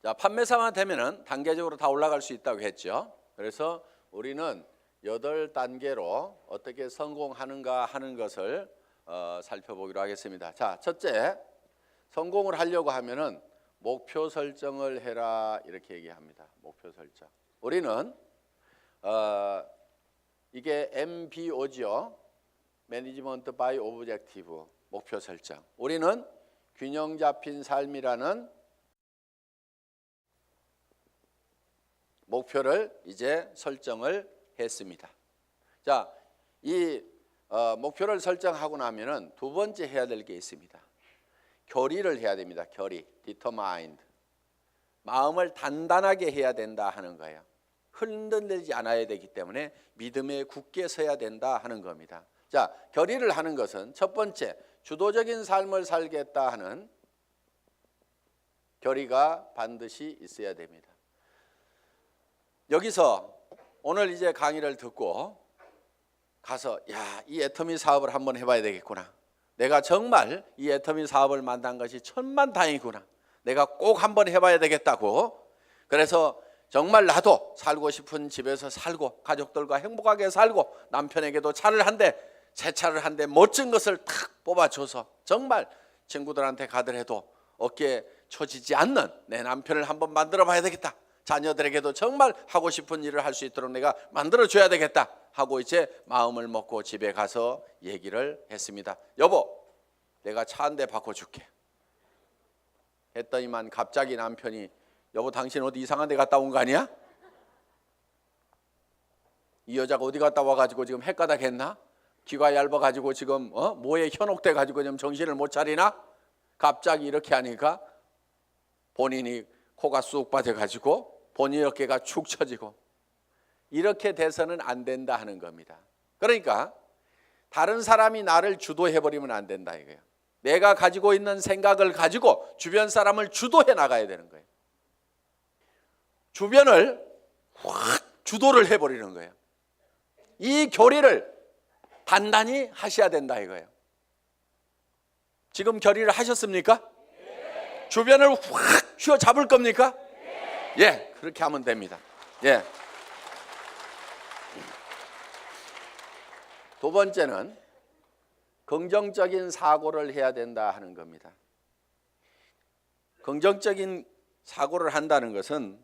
자, 판매사만 되면은 단계적으로 다 올라갈 수 있다고 했죠. 그래서 우리는 8단계로 어떻게 성공하는가 하는 것을 살펴보기로 하겠습니다. 자, 첫째, 성공을 하려고 하면은 목표 설정을 해라 이렇게 얘기합니다. 목표 설정. 우리는 이게 MBO죠. Management by Objective, 목표 설정. 우리는 균형 잡힌 삶이라는 목표를 이제 설정을 했습니다. 자, 이 목표를 설정하고 나면은 두 번째 해야 될 게 있습니다. 결의를 해야 됩니다. 결의, determined. 마음을 단단하게 해야 된다 하는 거예요. 흔들리지 않아야 되기 때문에 믿음에 굳게 서야 된다 하는 겁니다. 자, 결의를 하는 것은 첫 번째, 주도적인 삶을 살겠다 하는 결의가 반드시 있어야 됩니다. 여기서 오늘 이제 강의를 듣고 가서 이 애터미 사업을 한번 해봐야 되겠구나. 내가 정말 이 애터미 사업을 만난 것이 천만다행이구나. 내가 꼭 한번 해봐야 되겠다고. 그래서 정말 나도 살고 싶은 집에서 살고 가족들과 행복하게 살고 남편에게도 차를 한 대, 새 차를 한 대 멋진 것을 탁 뽑아줘서 정말 친구들한테 가더라도 어깨에 처지지 않는 내 남편을 한번 만들어 봐야 되겠다. 자녀들에게도 정말 하고 싶은 일을 할 수 있도록 내가 만들어줘야 되겠다 하고 이제 마음을 먹고 집에 가서 얘기를 했습니다. 여보, 내가 차 한 대 바꿔줄게 했더니만 갑자기 남편이 여보, 당신 어디 이상한 데 갔다 온 거 아니야? 이 여자가 어디 갔다 와가지고 지금 헷가닥 했나? 귀가 얇아가지고 지금 뭐에 현혹돼 가지고 지금 정신을 못 차리나? 갑자기 이렇게 하니까 본인이 코가 쑥 빠져가지고 본인 어깨가 축 처지고 이렇게 돼서는 안 된다 하는 겁니다. 그러니까 다른 사람이 나를 주도해버리면 안 된다 이거예요. 내가 가지고 있는 생각을 가지고 주변 사람을 주도해 나가야 되는 거예요. 주변을 확 주도를 해버리는 거예요. 이 결의를 단단히 하셔야 된다 이거예요. 지금 결의를 하셨습니까? 네. 주변을 확 휘어잡을 겁니까? 네. 예, 그렇게 하면 됩니다. 예. 두 번째는 긍정적인 사고를 해야 된다 하는 겁니다. 긍정적인 사고를 한다는 것은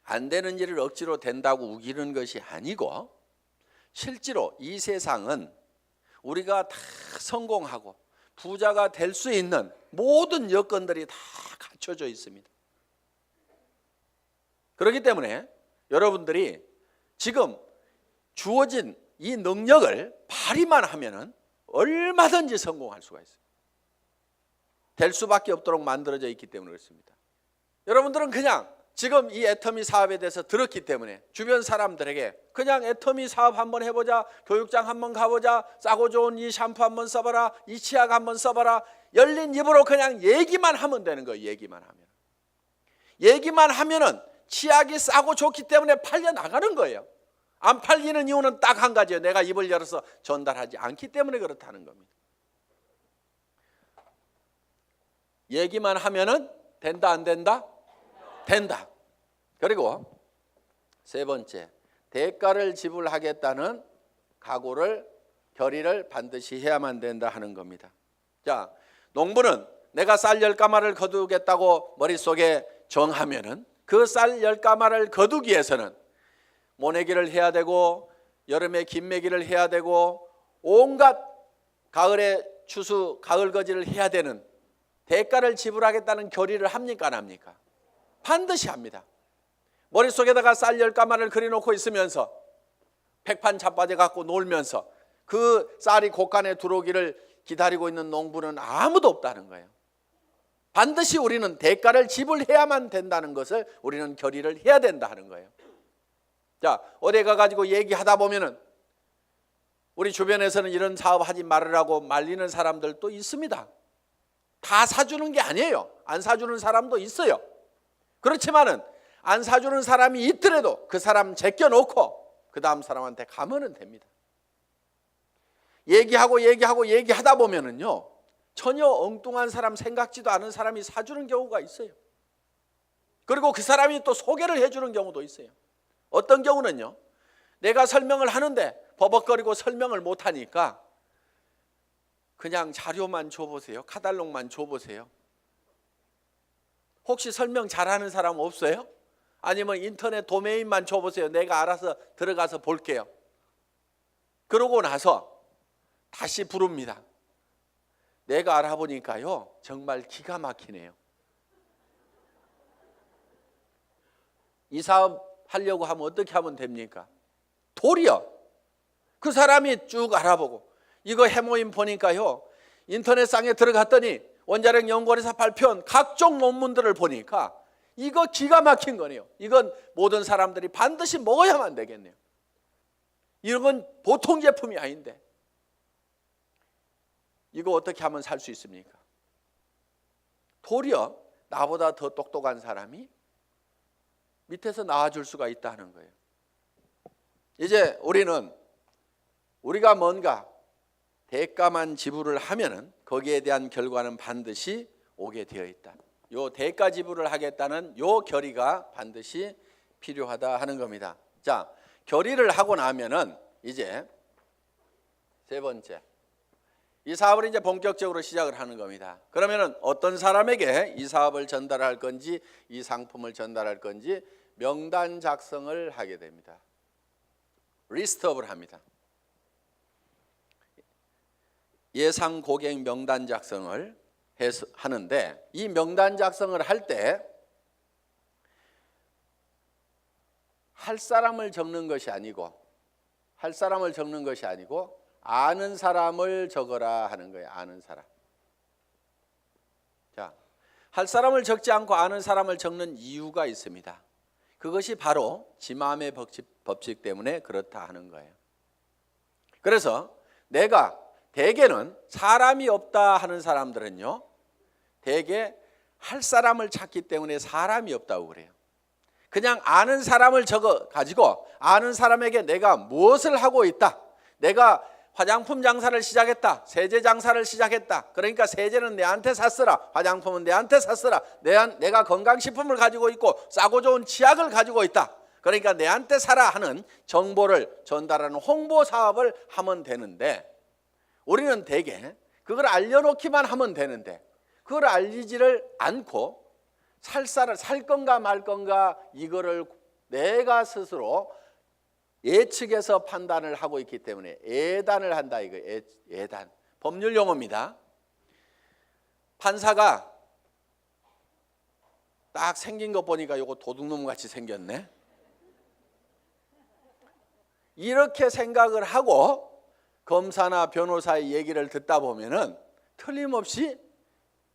안 되는 일을 억지로 된다고 우기는 것이 아니고 실제로 이 세상은 우리가 다 성공하고 부자가 될 수 있는 모든 여건들이 다 갖춰져 있습니다. 그렇기 때문에 여러분들이 지금 주어진 이 능력을 발휘만 하면은 얼마든지 성공할 수가 있어요. 될 수밖에 없도록 만들어져 있기 때문에 그렇습니다. 여러분들은 그냥 지금 이 애터미 사업에 대해서 들었기 때문에 주변 사람들에게 그냥 애터미 사업 한번 해보자, 교육장 한번 가보자, 싸고 좋은 이 샴푸 한번 써봐라, 이 치약 한번 써봐라, 열린 입으로 그냥 얘기만 하면 되는 거예요. 얘기만 하면은 치약이 싸고 좋기 때문에 팔려 나가는 거예요. 안 팔리는 이유는 딱 한 가지예요. 내가 입을 열어서 전달하지 않기 때문에 그렇다는 겁니다. 얘기만 하면은 된다 안 된다? 된다. 그리고 세 번째, 대가를 지불하겠다는 각오를 결의를 반드시 해야만 된다 하는 겁니다. 자, 농부는 내가 쌀 10가마를 거두겠다고 머릿속에 정하면은 그 쌀 10가마를 거두기 위해서는 모내기를 해야 되고 여름에 김매기를 해야 되고 온갖 가을에 추수 가을거지를 해야 되는 대가를 지불하겠다는 결의를 합니까 안 합니까? 반드시 합니다. 머릿속에다가 쌀 10가마를 그려놓고 있으면서 백판 자빠져 갖고 놀면서 그 쌀이 곳간에 들어오기를 기다리고 있는 농부는 아무도 없다는 거예요. 반드시 우리는 대가를 지불해야만 된다는 것을 우리는 결의를 해야 된다 하는 거예요. 자, 어디 가가지고 얘기하다 보면은 우리 주변에서는 이런 사업 하지 말으라고 말리는 사람들도 있습니다. 다 사주는 게 아니에요. 안 사주는 사람도 있어요. 그렇지만은 안 사주는 사람이 있더라도 그 사람 제껴놓고 그 다음 사람한테 가면은 됩니다. 얘기하다 보면은요 전혀 엉뚱한 사람, 생각지도 않은 사람이 사주는 경우가 있어요. 그리고 그 사람이 또 소개를 해주는 경우도 있어요. 어떤 경우는요, 내가 설명을 하는데 버벅거리고 설명을 못하니까 그냥 자료만 줘보세요. 카탈로그만 줘보세요. 혹시 설명 잘하는 사람 없어요? 아니면 인터넷 도메인만 줘보세요. 내가 알아서 들어가서 볼게요. 그러고 나서 다시 부릅니다. 내가 알아보니까요, 정말 기가 막히네요. 이 사업 하려고 하면 어떻게 하면 됩니까? 도리어 그 사람이 쭉 알아보고, 이거 해모임 보니까요, 인터넷상에 들어갔더니 원자력 연구원에서 발표한 각종 논문들을 보니까 이거 기가 막힌 거네요. 이건 모든 사람들이 반드시 먹어야만 되겠네요. 이런 건 보통 제품이 아닌데 이거 어떻게 하면 살 수 있습니까? 도리어 나보다 더 똑똑한 사람이 밑에서 나와줄 수가 있다는 거예요. 이제 우리가 뭔가 대가만 지불을 하면은 거기에 대한 결과는 반드시 오게 되어 있다. 요 대가 지불을 하겠다는 요 결의가 반드시 필요하다 하는 겁니다. 자, 결의를 하고 나면은 이제 세 번째, 이 사업을 이제 본격적으로 시작을 하는 겁니다. 그러면은 어떤 사람에게 이 사업을 전달할 건지, 이 상품을 전달할 건지 명단 작성을 하게 됩니다. 리스트업을 합니다. 예상 고객 명단 작성을 하는데, 이 명단 작성을 할 때 할 사람을 적는 것이 아니고 아는 사람을 적어라 하는 거예요. 아는 사람. 자, 할 사람을 적지 않고 아는 사람을 적는 이유가 있습니다. 그것이 바로 지마음의 법칙 때문에 그렇다 하는 거예요. 그래서 내가 대개는 사람이 없다 하는 사람들은요, 대개 할 사람을 찾기 때문에 사람이 없다고 그래요. 그냥 아는 사람을 적어 가지고 아는 사람에게 내가 무엇을 하고 있다, 내가 화장품 장사를 시작했다, 세제 장사를 시작했다, 그러니까 세제는 내한테 샀으라, 화장품은 내한테 샀으라, 내가 건강식품을 가지고 있고 싸고 좋은 치약을 가지고 있다, 그러니까 내한테 사라 하는 정보를 전달하는 홍보 사업을 하면 되는데, 우리는 대개 그걸 알려놓기만 하면 되는데 그걸 알리지를 않고 살 건가 말 건가 이거를 내가 스스로 예측해서 판단을 하고 있기 때문에 예단을 한다, 이거 예단. 법률 용어입니다. 판사가 딱 생긴 거 보니까 이거 도둑놈 같이 생겼네, 이렇게 생각을 하고 검사나 변호사의 얘기를 듣다 보면은 틀림없이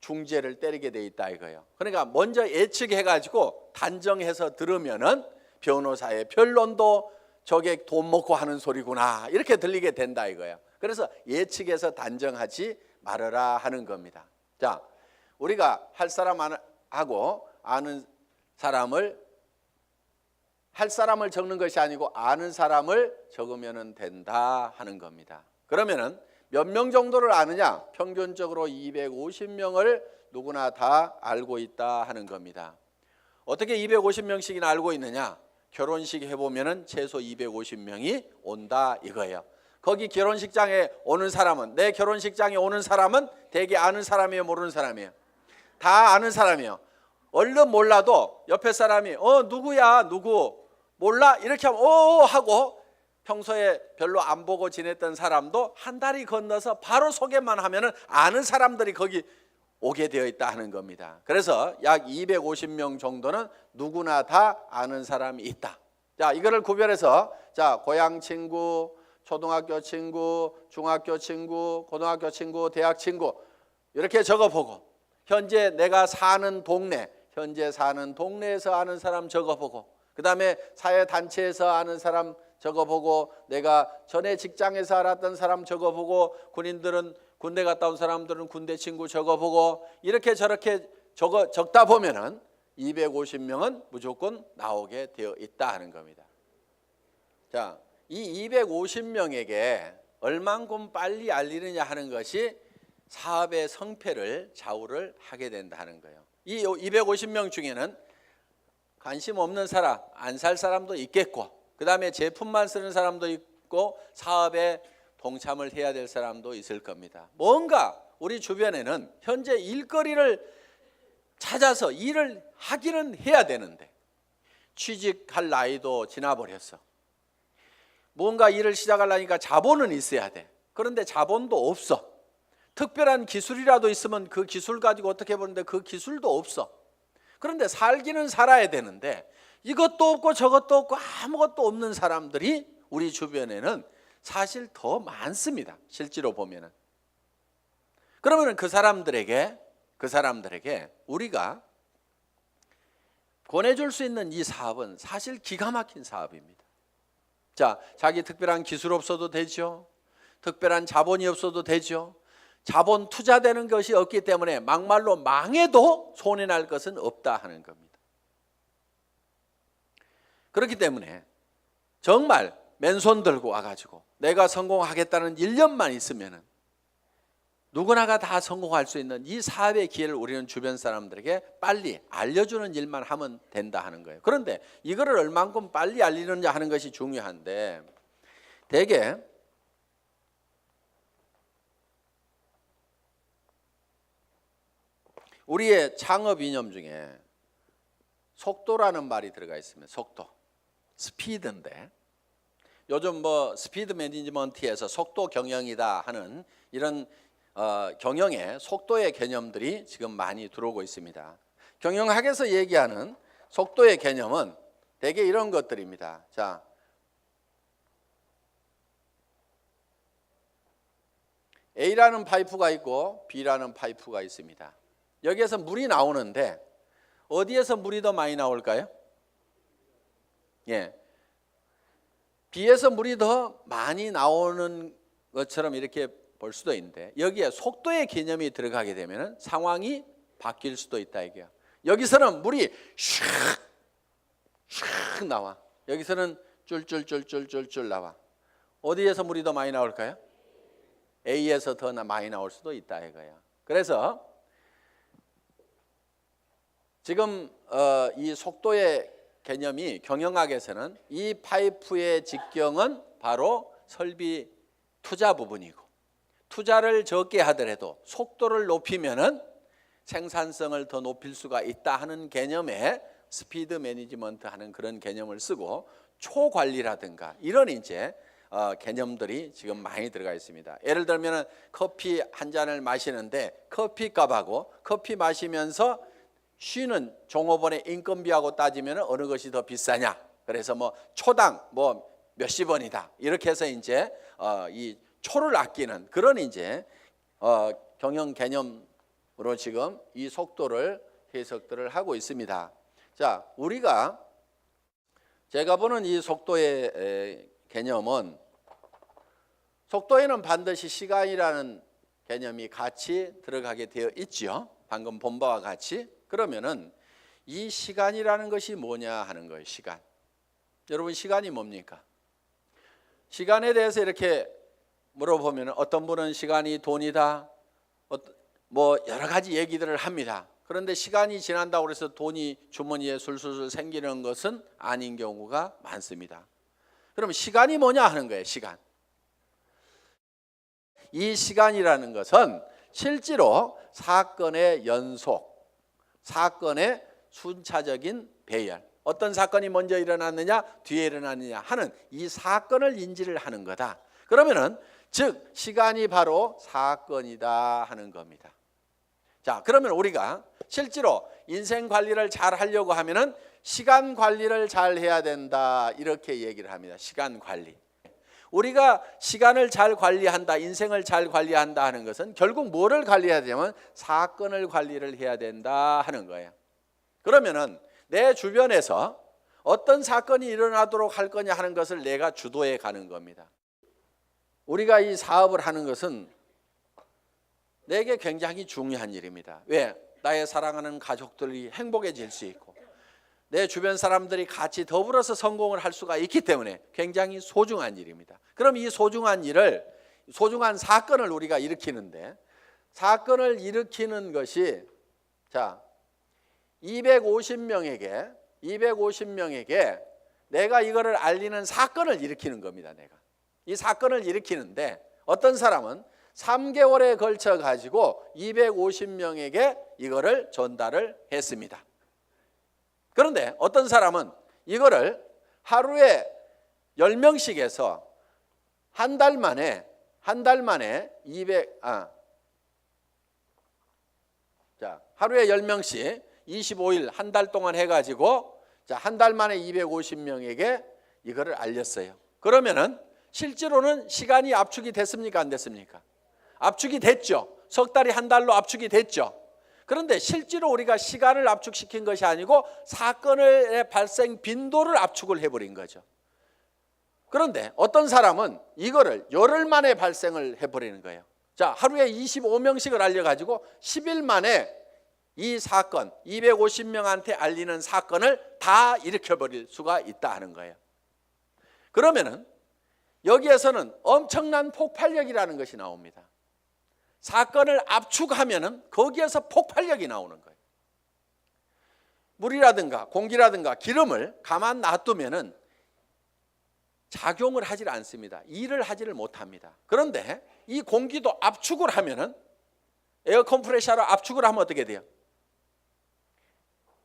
중죄를 때리게 돼 있다 이거예요. 그러니까 먼저 예측해가지고 단정해서 들으면은 변호사의 변론도 저게 돈 먹고 하는 소리구나 이렇게 들리게 된다 이거예요. 그래서 예측해서 단정하지 말아라 하는 겁니다. 자, 우리가 할 사람하고 아는 사람을, 할 사람을 적는 것이 아니고 아는 사람을 적으면 된다 하는 겁니다. 그러면은 몇 명 정도를 아느냐? 평균적으로 250명을 누구나 다 알고 있다 하는 겁니다. 어떻게 250명씩이나 알고 있느냐? 결혼식 해보면은 최소 250명이 온다 이거예요. 거기 결혼식장에 오는 사람은, 내 결혼식장에 오는 사람은 대개 아는 사람이에요, 모르는 사람이에요? 다 아는 사람이에요. 얼른 몰라도 옆에 사람이 누구야, 누구 몰라? 이렇게 하면 하고, 평소에 별로 안 보고 지냈던 사람도 한 다리 건너서 바로 소개만 하면은 아는 사람들이 거기 오게 되어 있다 하는 겁니다. 그래서 약 250명 정도는 누구나 다 아는 사람이 있다. 자, 이거를 구별해서, 자, 고향 친구, 초등학교 친구, 중학교 친구, 고등학교 친구, 대학 친구 이렇게 적어보고, 현재 내가 사는 동네, 현재 사는 동네에서 아는 사람 적어보고, 그 다음에 사회단체에서 아는 사람 적어보고, 내가 전에 직장에서 알았던 사람 적어보고, 군인들은 군대 갔다 온 사람들은 군대 친구 적어보고, 이렇게 저렇게 적다 보면은 250명은 무조건 나오게 되어 있다 하는 겁니다. 자, 이 250명에게 얼만큼 빨리 알리느냐 하는 것이 사업의 성패를 좌우를 하게 된다는 거예요. 이 250명 중에는 관심 없는 사람, 안 살 사람도 있겠고, 그 다음에 제품만 쓰는 사람도 있고, 사업에 동참을 해야 될 사람도 있을 겁니다. 뭔가 우리 주변에는 현재 일거리를 찾아서 일을 하기는 해야 되는데 취직할 나이도 지나버렸어. 뭔가 일을 시작하려니까 자본은 있어야 돼. 그런데 자본도 없어. 특별한 기술이라도 있으면 그 기술 가지고 어떻게 보는데 그 기술도 없어. 그런데 살기는 살아야 되는데 이것도 없고 저것도 없고 아무것도 없는 사람들이 우리 주변에는 사실 더 많습니다. 실제로 보면은. 그러면 그 사람들에게 우리가 권해줄 수 있는 이 사업은 사실 기가 막힌 사업입니다. 자, 자기 특별한 기술 없어도 되죠. 특별한 자본이 없어도 되죠. 자본 투자되는 것이 없기 때문에 막말로 망해도 손해날 것은 없다 하는 겁니다. 그렇기 때문에 정말 맨손 들고 와가지고 내가 성공하겠다는 1년만 있으면은 누구나가 다 성공할 수 있는 이 사업의 기회를 우리는 주변 사람들에게 빨리 알려주는 일만 하면 된다 하는 거예요. 그런데 이거를 얼만큼 빨리 알리느냐 하는 것이 중요한데 대개 우리의 창업 이념 중에 속도라는 말이 들어가 있습니다. 속도, 스피드인데 요즘 뭐 스피드 매니지먼트에서 속도 경영이다 하는 이런 경영의 속도의 개념들이 지금 많이 들어오고 있습니다. 경영학에서 얘기하는 속도의 개념은 대개 이런 것들입니다. 자, A라는 파이프가 있고 B라는 파이프가 있습니다. 여기에서 물이 나오는데 어디에서 물이 더 많이 나올까요? 예, B에서 물이 더 많이 나오는 것처럼 이렇게 볼 수도 있는데 여기에 속도의 개념이 들어가게 되면 상황이 바뀔 수도 있다 이게요. 여기서는 물이 슉 나와. 여기서는 쫄쫄쫄쫄쫄쫄 나와. 어디에서 물이 더 많이 나올까요? A에서 더 많이 나올 수도 있다 이거예요. 그래서 지금 이 속도의 개념이 경영학에서는 이 파이프의 직경은 바로 설비 투자 부분이고 투자를 적게 하더라도 속도를 높이면은 생산성을 더 높일 수가 있다 하는 개념의 스피드 매니지먼트 하는 그런 개념을 쓰고 초관리라든가 이런 이제 개념들이 지금 많이 들어가 있습니다. 예를 들면 커피 한 잔을 마시는데 커피 값하고 커피 마시면서 쉬는 종업원의 인건비하고 따지면 어느 것이 더 비싸냐? 그래서 뭐 초당 뭐 몇십 원이다. 이렇게 해서 이제 이 초를 아끼는 그런 이제 경영 개념으로 지금 이 속도를 해석들을 하고 있습니다. 자, 우리가 제가 보는 이 속도의 개념은 속도에는 반드시 시간이라는 개념이 같이 들어가게 되어 있죠. 방금 본 바와 같이. 그러면은 이 시간이라는 것이 뭐냐 하는 거예요. 시간. 여러분 시간이 뭡니까? 시간에 대해서 이렇게 물어보면 어떤 분은 시간이 돈이다. 뭐 여러 가지 얘기들을 합니다. 그런데 시간이 지난다고 해서 돈이 주머니에 술술 생기는 것은 아닌 경우가 많습니다. 그럼 시간이 뭐냐 하는 거예요. 시간. 이 시간이라는 것은 실제로 사건의 연속, 사건의 순차적인 배열, 어떤 사건이 먼저 일어났느냐 뒤에 일어났느냐 하는 이 사건을 인지를 하는 거다. 그러면은 즉 시간이 바로 사건이다 하는 겁니다. 자, 그러면 우리가 실제로 인생 관리를 잘 하려고 하면은 시간 관리를 잘 해야 된다 이렇게 얘기를 합니다. 시간 관리. 우리가 시간을 잘 관리한다, 인생을 잘 관리한다 하는 것은 결국 뭐를 관리해야 되냐면 사건을 관리를 해야 된다 하는 거예요. 그러면은 내 주변에서 어떤 사건이 일어나도록 할 거냐 하는 것을 내가 주도해 가는 겁니다. 우리가 이 사업을 하는 것은 내게 굉장히 중요한 일입니다. 왜? 나의 사랑하는 가족들이 행복해질 수 있고 내 주변 사람들이 같이 더불어서 성공을 할 수가 있기 때문에 굉장히 소중한 일입니다. 그럼 이 소중한 일을, 소중한 사건을 우리가 일으키는데 사건을 일으키는 것이 자 250명에게 250명에게 내가 이거를 알리는 사건을 일으키는 겁니다. 내가 이 사건을 일으키는데 어떤 사람은 3개월에 걸쳐 가지고 250명에게 이거를 전달을 했습니다. 그런데 어떤 사람은 이거를 하루에 10명씩 해서 한 달 만에 200 하루에 10명씩 25일 한 달 동안 해 가지고 한 달 만에 250명에게 이거를 알렸어요. 그러면은 실제로는 시간이 압축이 됐습니까? 안 됐습니까? 압축이 됐죠. 석 달이 한 달로 압축이 됐죠. 그런데 실제로 우리가 시간을 압축시킨 것이 아니고 사건의 발생 빈도를 압축을 해버린 거죠. 그런데 어떤 사람은 이거를 열흘 만에 발생을 해버리는 거예요. 자, 하루에 25명씩을 알려가지고 10일 만에 이 사건, 250명한테 알리는 사건을 다 일으켜버릴 수가 있다 하는 거예요. 그러면은 여기에서는 엄청난 폭발력이라는 것이 나옵니다. 사건을 압축하면은 거기에서 폭발력이 나오는 거예요. 물이라든가 공기라든가 기름을 가만 놔두면은 작용을 하질 않습니다. 일을 하지를 못합니다. 그런데 이 공기도 압축을 하면은 에어 컴프레셔로 압축을 하면 어떻게 돼요?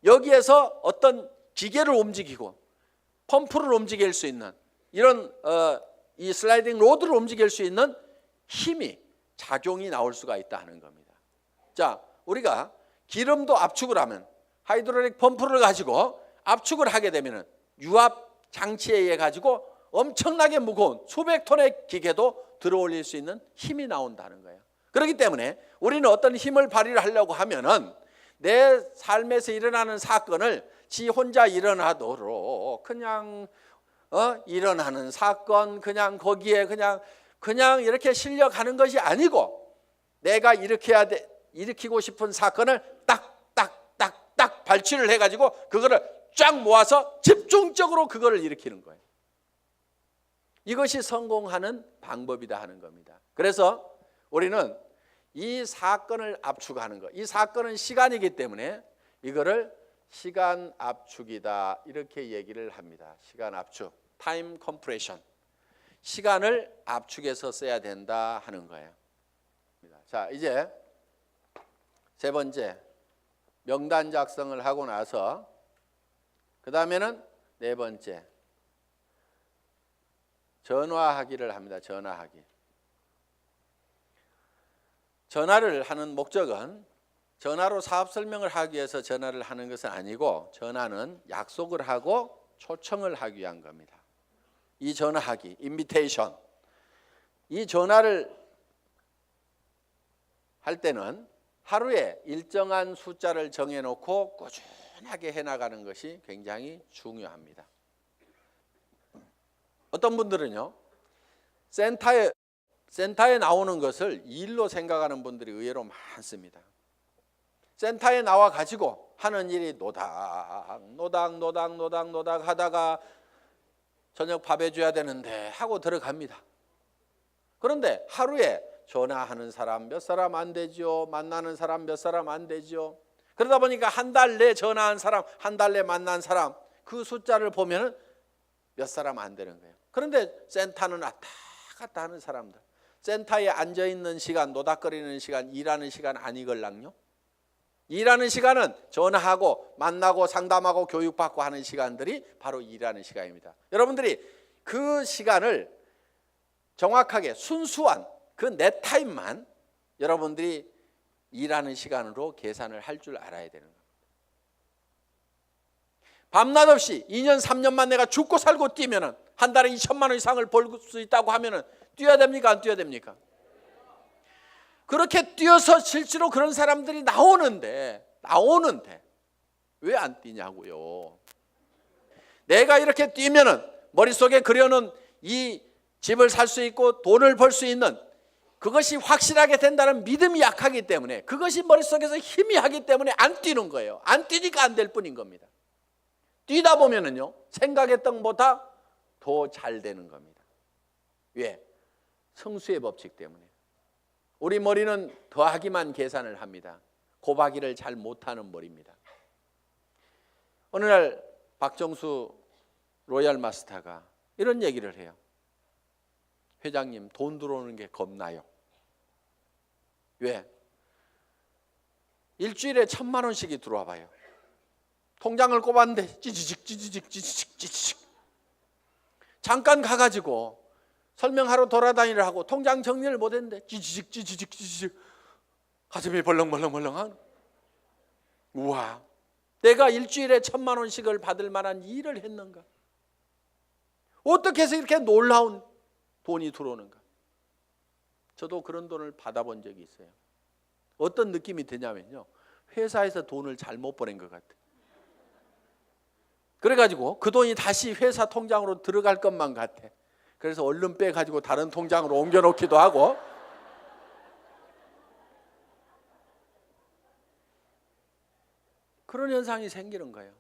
여기에서 어떤 기계를 움직이고 펌프를 움직일 수 있는 이런 이 슬라이딩 로드를 움직일 수 있는 힘이 작용이 나올 수가 있다 하는 겁니다. 자, 우리가 기름도 압축을 하면 하이드롤릭 펌프를 가지고 압축을 하게 되면은 유압 장치에 의해 가지고 엄청나게 무거운 수백 톤의 기계도 들어올릴 수 있는 힘이 나온다는 거예요. 그렇기 때문에 우리는 어떤 힘을 발휘를 하려고 하면은 내 삶에서 일어나는 사건을 지 혼자 일어나도록 그냥 일어나는 사건 그냥 거기에 그냥 이렇게 실려가는 것이 아니고 내가 일으키고 싶은 사건을 딱 발치를 해가지고 그거를 쫙 모아서 집중적으로 그거를 일으키는 거예요. 이것이 성공하는 방법이다 하는 겁니다. 그래서 우리는 이 사건을 압축하는 것, 이 사건은 시간이기 때문에 이거를 시간 압축이다 이렇게 얘기를 합니다. 시간 압축, 타임 컴프레션. 시간을 압축해서 써야 된다 하는 거예요. 자, 이제 세 번째 명단 작성을 하고 나서 그 다음에는 네 번째 전화하기를 합니다. 전화하기. 전화를 하는 목적은 전화로 사업 설명을 하기 위해서 전화를 하는 것은 아니고 전화는 약속을 하고 초청을 하기 위한 겁니다. 이 전화하기, 인비테이션. 이 전화를 할 때는 하루에 일정한 숫자를 정해놓고 꾸준하게 해나가는 것이 굉장히 중요합니다. 어떤 분들은요, 센터에 나오는 것을 일로 생각하는 분들이 의외로 많습니다. 센터에 나와 가지고 하는 일이 노닥 하다가 저녁 밥 해줘야 되는데 하고 들어갑니다. 그런데 하루에 전화하는 사람 몇 사람 안 되죠. 만나는 사람 몇 사람 안 되죠. 그러다 보니까 한 달 내 전화한 사람, 한 달 내 만난 사람 그 숫자를 보면은 몇 사람 안 되는 거예요. 그런데 센터는 왔다 갔다 하는 사람들, 센터에 앉아있는 시간, 노닥거리는 시간, 일하는 시간 아니걸랑요? 일하는 시간은 전화하고 만나고 상담하고 교육받고 하는 시간들이 바로 일하는 시간입니다. 여러분들이 그 시간을 정확하게 순수한 그 내 타임만 여러분들이 일하는 시간으로 계산을 할 줄 알아야 되는 겁니다. 밤낮 없이 2년 3년만 내가 죽고 살고 뛰면은 한 달에 2천만 원 이상을 벌 수 있다고 하면은 뛰어야 됩니까? 안 뛰어야 됩니까? 그렇게 뛰어서 실제로 그런 사람들이 나오는데 왜 안 뛰냐고요. 내가 이렇게 뛰면은 머릿속에 그려놓은 이 집을 살 수 있고 돈을 벌 수 있는 그것이 확실하게 된다는 믿음이 약하기 때문에 그것이 머릿속에서 희미하기 때문에 안 뛰는 거예요. 안 뛰니까 안 될 뿐인 겁니다. 뛰다 보면은요, 생각했던 것보다 더 잘 되는 겁니다. 왜? 성수의 법칙 때문에. 우리 머리는 더하기만 계산을 합니다. 곱하기를 잘 못하는 머리입니다. 어느 날 박정수 로얄 마스터가 이런 얘기를 해요. 회장님, 돈 들어오는 게 겁나요. 왜? 일주일에 1,000만 원씩이 들어와 봐요. 통장을 꼽았는데 찌지직 잠깐 가가지고 설명하러 돌아다니려 하고 통장 정리를 못했는데 찌지직 가슴이 벌렁벌렁한. 우와, 내가 일주일에 1,000만 원씩을 받을 만한 일을 했는가? 어떻게 해서 이렇게 놀라운 돈이 들어오는가? 저도 그런 돈을 받아본 적이 있어요. 어떤 느낌이 드냐면요, 회사에서 돈을 잘못 보낸 것 같아요. 그래가지고 그 돈이 다시 회사 통장으로 들어갈 것만 같아. 그래서 얼른 빼가지고 다른 통장으로 옮겨놓기도 하고. 그런 현상이 생기는 거예요.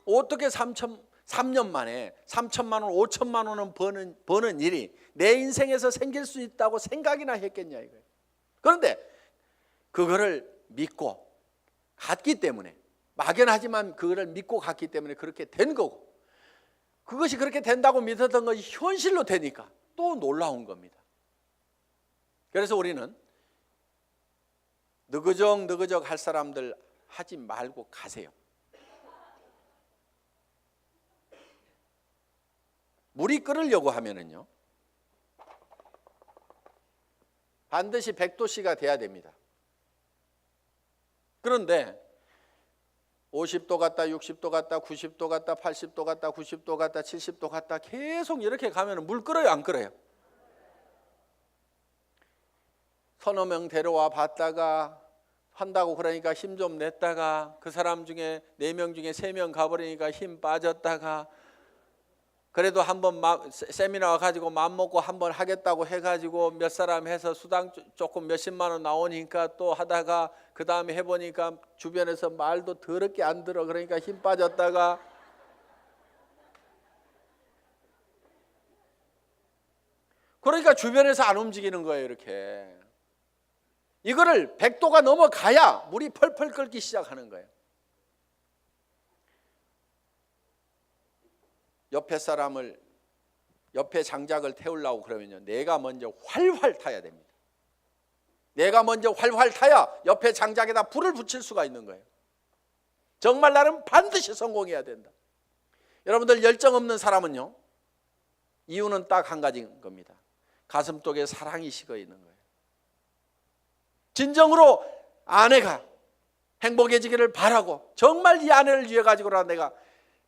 어떻게 3년 만에 3천만 원, 5천만 원은 버는 일이 내 인생에서 생길 수 있다고 생각이나 했겠냐 이거예요. 그런데 그거를 믿고 갔기 때문에, 막연하지만 그거를 믿고 갔기 때문에 그렇게 된 거고, 그것이 그렇게 된다고 믿었던 것이 현실로 되니까 또 놀라운 겁니다. 그래서 우리는 느그적 할 사람들 하지 말고 가세요. 물이 끓으려고 하면은요, 반드시 100도씨가 돼야 됩니다. 그런데 50도 갔다 60도 갔다 90도 갔다 80도 갔다 90도 갔다 70도 갔다 계속 이렇게 가면 물 끓어요, 안 끓어요? 서너 명 데려와 봤다가 한다고 그러니까 힘 좀 냈다가 그 사람 중에 4명 중에 3명 가버리니까 힘 빠졌다가, 그래도 한번 세미나 와가지고 맘먹고 한번 하겠다고 해가지고 몇 사람 해서 수당 조금 몇십만 원 나오니까 또 하다가 그 다음에 해보니까 주변에서 말도 더럽게 안 들어. 그러니까 힘 빠졌다가, 그러니까 주변에서 안 움직이는 거예요. 이렇게 이거를 100도가 넘어가야 물이 펄펄 끓기 시작하는 거예요. 옆에 장작을 태우려고 그러면요, 내가 먼저 활활 타야 됩니다. 내가 먼저 활활 타야 옆에 장작에다 불을 붙일 수가 있는 거예요. 정말 나는 반드시 성공해야 된다. 여러분들, 열정 없는 사람은요, 이유는 딱 한 가지인 겁니다. 가슴속에 사랑이 식어 있는 거예요. 진정으로 아내가 행복해지기를 바라고, 정말 이 아내를 위해 가지고라 내가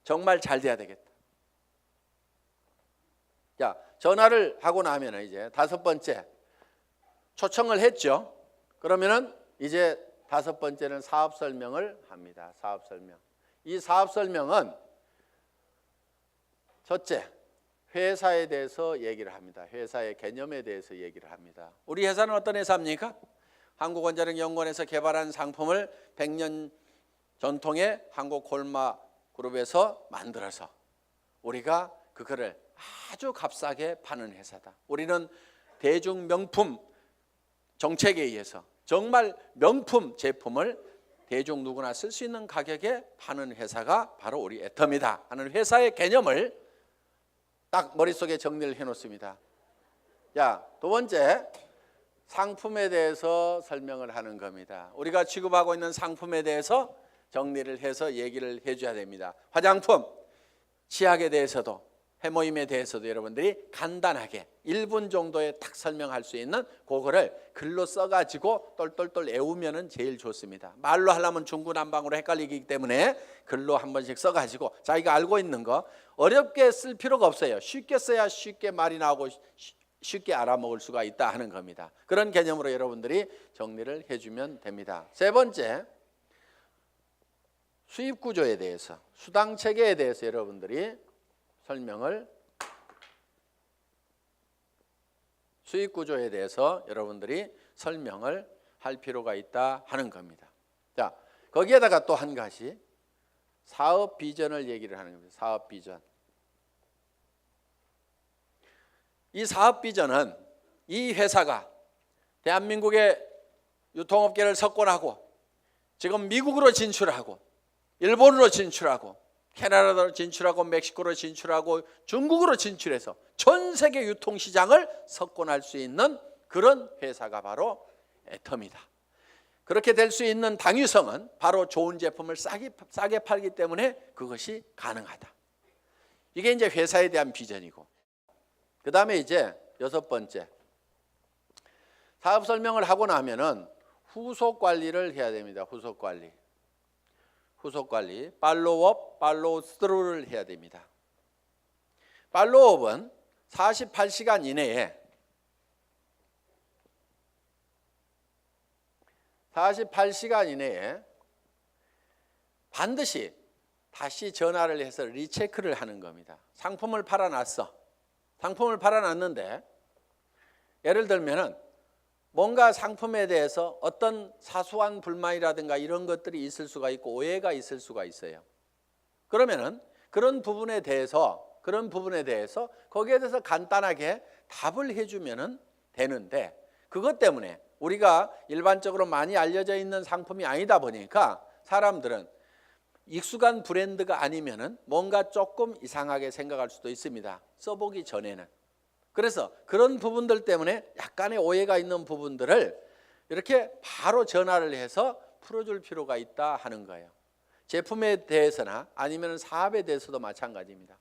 정말 잘 돼야 되겠다. 자, 전화를 하고 나면 이제 5번째 초청을 했죠. 그러면은 이제 5번째는 사업 설명을 합니다. 사업 설명. 이 사업 설명은 첫째, 회사에 대해서 얘기를 합니다. 회사의 개념에 대해서 얘기를 합니다. 우리 회사는 어떤 회사입니까? 한국원자력연구원에서 개발한 상품을 100년 전통의 한국콜마그룹에서 만들어서 우리가 그거를 아주 값싸게 파는 회사다. 우리는 대중 명품 정책에 의해서 정말 명품 제품을 대중 누구나 쓸 수 있는 가격에 파는 회사가 바로 우리 애터미다 하는 회사의 개념을 딱 머릿속에 정리를 해놓습니다. 자, 두 번째, 상품에 대해서 설명을 하는 겁니다. 우리가 취급하고 있는 상품에 대해서 정리를 해서 얘기를 해줘야 됩니다. 화장품, 치약에 대해서도, 해모임에 대해서도 여러분들이 간단하게 1분 정도에 딱 설명할 수 있는 그거를 글로 써가지고 똘똘똘 외우면 제일 좋습니다. 말로 하려면 중구난방으로 헷갈리기 때문에 글로 한 번씩 써가지고 자기가 알고 있는 거 어렵게 쓸 필요가 없어요. 쉽게 써야 쉽게 말이 나오고 쉽게 알아먹을 수가 있다 하는 겁니다. 그런 개념으로 여러분들이 정리를 해주면 됩니다. 세 번째, 수입 구조에 대해서, 수당 체계에 대해서 여러분들이 설명을, 수입 구조에 대해서 여러분들이 설명을 할 필요가 있다 하는 겁니다. 자, 거기에다가 또 한 가지 사업 비전을 얘기를 하는 겁니다. 사업 비전. 이 사업 비전은 이 회사가 대한민국의 유통업계를 석권하고 지금 미국으로 진출하고 일본으로 진출하고 캐나다로 진출하고 멕시코로 진출하고 중국으로 진출해서 전 세계 유통시장을 석권할 수 있는 그런 회사가 바로 애텀이다. 그렇게 될 수 있는 당위성은 바로 좋은 제품을 싸게 팔기 때문에 그것이 가능하다. 이게 이제 회사에 대한 비전이고, 그 다음에 이제 6번째, 사업 설명을 하고 나면은 후속 관리를 해야 됩니다. 후속 관리, 팔로우업, 팔로우 스루를 해야 됩니다. 팔로우업은 48시간 이내에 48시간 이내에 반드시 다시 전화를 해서 리체크를 하는 겁니다. 상품을 팔아놨어. 상품을 팔아놨는데 예를 들면은 뭔가 상품에 대해서 어떤 사소한 불만이라든가 이런 것들이 있을 수가 있고 오해가 있을 수가 있어요. 그러면은 그런 부분에 대해서 거기에 대해서 간단하게 답을 해주면은 되는데, 그것 때문에 우리가 일반적으로 많이 알려져 있는 상품이 아니다 보니까 사람들은 익숙한 브랜드가 아니면은 뭔가 조금 이상하게 생각할 수도 있습니다. 써보기 전에는. 그래서 그런 부분들 때문에 약간의 오해가 있는 부분들을 이렇게 바로 전화를 해서 풀어줄 필요가 있다 하는 거예요. 제품에 대해서나 아니면 사업에 대해서도 마찬가지입니다.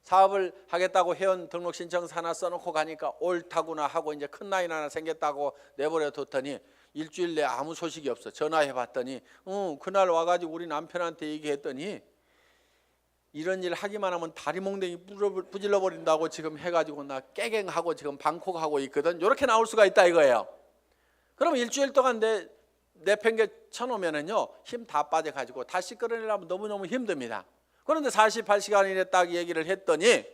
사업을 하겠다고 회원 등록 신청서 하나 써놓고 가니까 옳다구나 하고 이제 큰 라인 하나 생겼다고 내버려 뒀더니 일주일 내에 아무 소식이 없어. 전화해 봤더니 그날 와가지고 우리 남편한테 얘기했더니 이런 일 하기만 하면 다리 몽댕이 부질러 버린다고 지금 해가지고 나 깨갱하고 지금 방콕하고 있거든. 이렇게 나올 수가 있다 이거예요. 그럼 일주일 동안 내팽개 쳐놓으면은요 힘 다 빠져가지고 다시 끌어내려면 너무너무 힘듭니다. 그런데 48시간 이내 딱 얘기를 했더니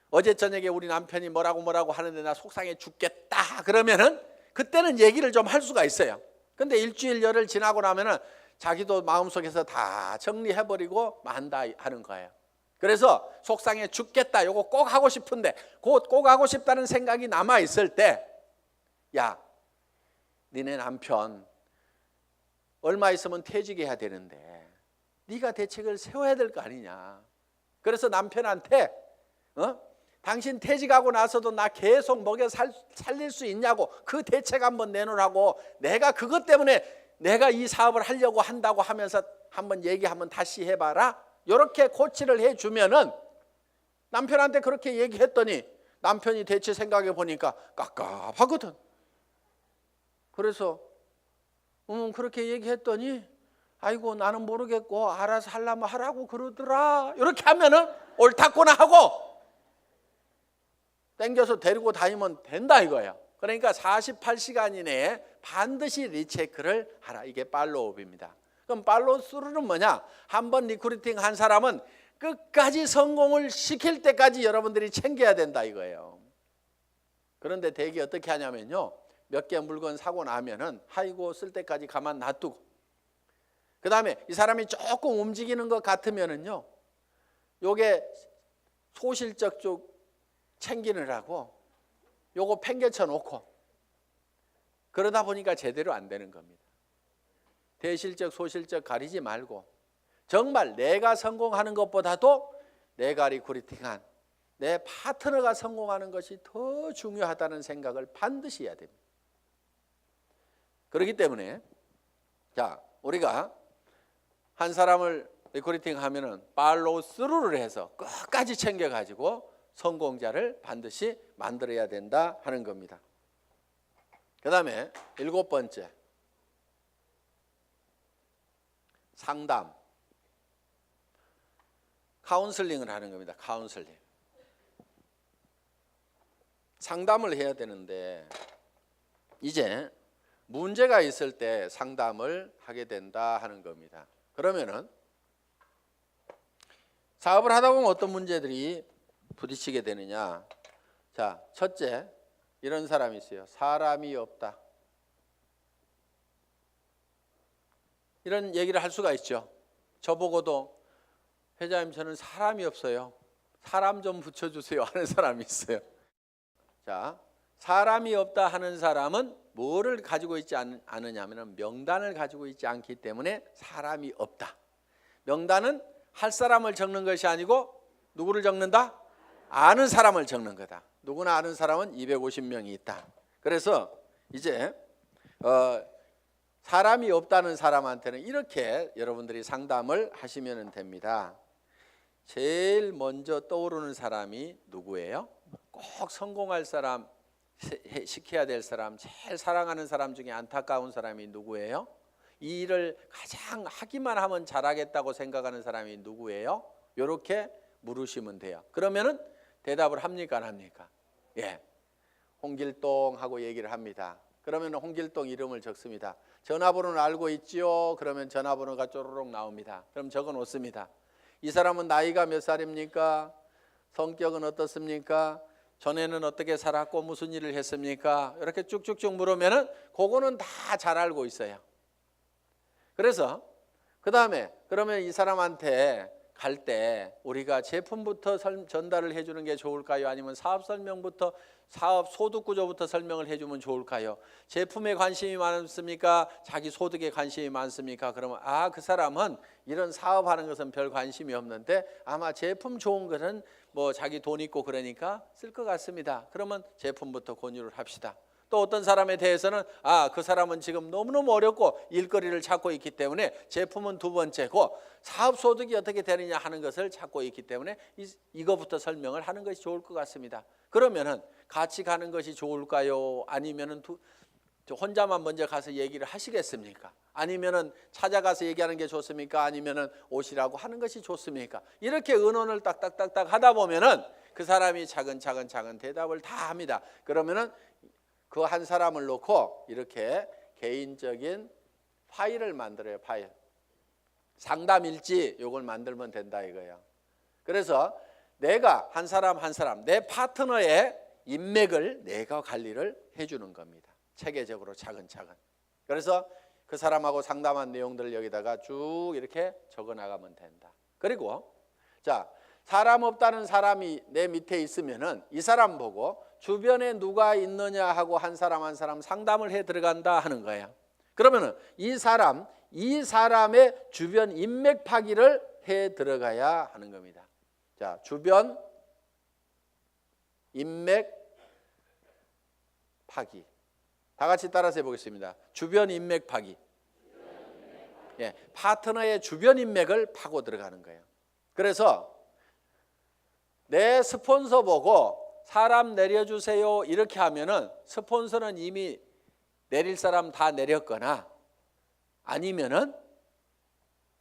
어제 저녁에 우리 남편이 뭐라고 하는데 나 속상해 죽겠다 그러면은 그때는 얘기를 좀 할 수가 있어요. 근데 일주일 열흘 지나고 나면은 자기도 마음속에서 다 정리해버리고 만다 하는 거예요. 그래서 속상해 죽겠다 요거 꼭 하고 싶은데 꼭 하고 싶다는 생각이 남아있을 때, 야 니네 남편 얼마 있으면 퇴직해야 되는데 네가 대책을 세워야 될 거 아니냐. 그래서 남편한테 당신 퇴직하고 나서도 나 계속 먹여 살릴 수 있냐고 그 대책 한번 내놓으라고, 내가 그것 때문에 내가 이 사업을 하려고 한다고 하면서 한번 한번 다시 해봐라. 이렇게 코치를 해주면은 남편한테 그렇게 얘기했더니 남편이 대체 생각해 보니까 깝깝하거든. 그래서 그렇게 얘기했더니 아이고 나는 모르겠고 알아서 하려면 하라고 그러더라. 이렇게 하면은 옳다구나 하고 땡겨서 데리고 다니면 된다 이거예요. 그러니까 48시간 이내에 반드시 리체크를 하라. 이게 팔로우업입니다. 그럼 팔로우 스루는 뭐냐? 한번 리크루팅 한 사람은 끝까지 성공을 시킬 때까지 여러분들이 챙겨야 된다 이거예요. 그런데 대개 어떻게 하냐면요, 몇 개 물건 사고 나면은 아이고 쓸 때까지 가만 놔두고, 그 다음에 이 사람이 조금 움직이는 것 같으면은요 요게 소실적 쪽 챙기느라고 요거 팽개쳐 놓고 그러다 보니까 제대로 안 되는 겁니다. 대실적 소실적 가리지 말고 정말 내가 성공하는 것보다도 내가 리크루팅한 내 파트너가 성공하는 것이 더 중요하다는 생각을 반드시 해야 됩니다. 그렇기 때문에 자 우리가 한 사람을 리크루팅하면은 팔로우 스루를 해서 끝까지 챙겨가지고 성공자를 반드시 만들어야 된다 하는 겁니다. 그 다음에 7번째, 상담, 카운슬링을 하는 겁니다. 카운슬링. 상담을 해야 되는데 이제 문제가 있을 때 상담을 하게 된다 하는 겁니다. 그러면은 사업을 하다 보면 어떤 문제들이 부딪히게 되느냐. 자, 첫째, 이런 사람이 있어요. 사람이 없다. 이런 얘기를 할 수가 있죠. 저보고도 회장님 저는 사람이 없어요. 사람 좀 붙여주세요 하는 사람이 있어요. 자, 사람이 없다 하는 사람은 뭐를 가지고 있지 않느냐 하면 명단을 가지고 있지 않기 때문에 사람이 없다. 명단은 할 사람을 적는 것이 아니고 누구를 적는다? 아는 사람을 적는 거다. 누구나 아는 사람은 250명이 있다. 그래서 이제 사람이 없다는 사람한테는 이렇게 여러분들이 상담을 하시면 됩니다. 제일 먼저 떠오르는 사람이 누구예요? 꼭 성공할 사람, 시켜야 될 사람, 제일 사랑하는 사람 중에 안타까운 사람이 누구예요? 이 일을 가장 하기만 하면 잘하겠다고 생각하는 사람이 누구예요? 이렇게 물으시면 돼요. 그러면은 대답을 합니까 안 합니까? 예, 홍길동 하고 얘기를 합니다. 그러면 홍길동 이름을 적습니다. 전화번호는 알고 있지요? 그러면 전화번호가 쪼르륵 나옵니다. 그럼 적어 놓습니다. 이 사람은 나이가 몇 살입니까? 성격은 어떻습니까? 전에는 어떻게 살았고 무슨 일을 했습니까? 이렇게 쭉쭉쭉 물으면은 그거는 다 잘 알고 있어요. 그래서 그 다음에 그러면 이 사람한테 갈 때 우리가 제품부터 전달을 해주는 게 좋을까요? 아니면 사업 설명부터 사업 소득 구조부터 설명을 해주면 좋을까요? 제품에 관심이 많습니까? 자기 소득에 관심이 많습니까? 그러면 그 사람은 이런 사업하는 것은 별 관심이 없는데 아마 제품 좋은 것은 뭐 자기 돈 있고 그러니까 쓸 것 같습니다. 그러면 제품부터 권유를 합시다. 또 어떤 사람에 대해서는 그 사람은 지금 너무너무 어렵고 일거리를 찾고 있기 때문에 제품은 두 번째고 사업 소득이 어떻게 되느냐 하는 것을 찾고 있기 때문에 이거부터 설명을 하는 것이 좋을 것 같습니다. 그러면은 같이 가는 것이 좋을까요? 아니면은 혼자만 먼저 가서 얘기를 하시겠습니까? 아니면은 찾아가서 얘기하는 게 좋습니까? 아니면은 오시라고 하는 것이 좋습니까? 이렇게 의논을 딱딱딱딱 하다 보면은 그 사람이 차근차근 대답을 다 합니다. 그러면은 그 한 사람을 놓고 이렇게 개인적인 파일을 만들어요. 파일. 상담일지 요걸 만들면 된다 이거예요. 그래서 내가 한 사람 내 파트너의 인맥을 내가 관리를 해주는 겁니다. 체계적으로 차근차근. 그래서 그 사람하고 상담한 내용들을 여기다가 쭉 이렇게 적어 나가면 된다. 그리고 자, 사람 없다는 사람이 내 밑에 있으면은 이 사람 보고 주변에 누가 있느냐 하고 한 사람 상담을 해 들어간다 하는 거예요. 그러면은 이 사람의 주변 인맥 파기를 해 들어가야 하는 겁니다. 자, 주변 인맥 파기. 다 같이 따라서 해보겠습니다. 주변 인맥 파기. 예, 파트너의 주변 인맥을 파고 들어가는 거예요. 그래서 내 스폰서 보고 사람 내려주세요 이렇게 하면은 스폰서는 이미 내릴 사람 다 내렸거나 아니면은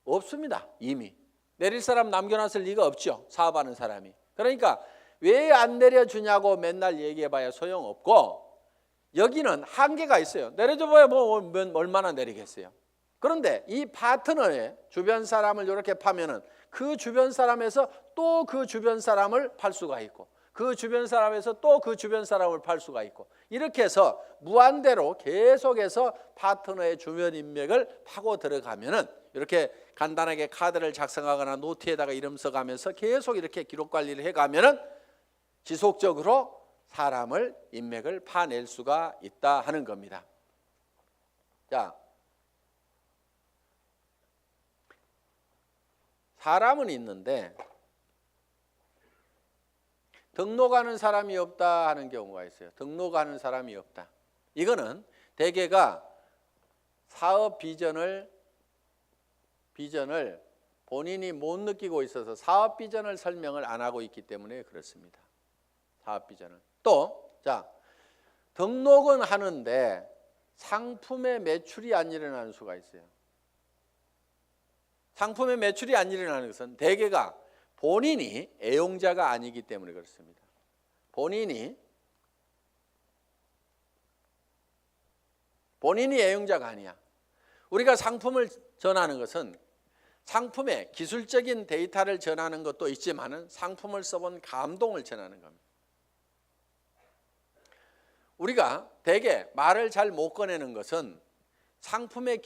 없습니다. 이미 내릴 사람 남겨놨을 리가 없죠. 사업하는 사람이. 그러니까 왜 안 내려주냐고 맨날 얘기해봐야 소용없고 여기는 한계가 있어요. 내려줘봐야 뭐 얼마나 내리겠어요. 그런데 이 파트너의 주변 사람을 이렇게 파면은 그 주변 사람에서 또 그 주변 사람을 팔 수가 있고 그 주변 사람에서 또 그 주변 사람을 팔 수가 있고 이렇게 해서 무한대로 계속해서 파트너의 주변 인맥을 파고 들어가면은 이렇게 간단하게 카드를 작성하거나 노트에다가 이름 써가면서 계속 이렇게 기록 관리를 해가면은 지속적으로 사람을 인맥을 파낼 수가 있다 하는 겁니다. 자, 사람은 있는데 등록하는 사람이 없다 하는 경우가 있어요. 등록하는 사람이 없다. 이거는 대개가 사업 비전을 본인이 못 느끼고 있어서 사업 비전을 설명을 안 하고 있기 때문에 그렇습니다. 사업 비전을. 또, 자, 등록은 하는데 상품의 매출이 안 일어나는 수가 있어요. 상품의 매출이 안 일어나는 것은 대개가 본인이 애용자가 아니기 때문에 그렇습니다. 본인이 애용자가 아니야. 우리가 상품을 전하는 것은 상품의 기술적인 데이터를 전하는 것도 있지만은 상품을 써본 감동을 전하는 겁니다. 우리가 대개 말을 잘 못 꺼내는 것은 상품을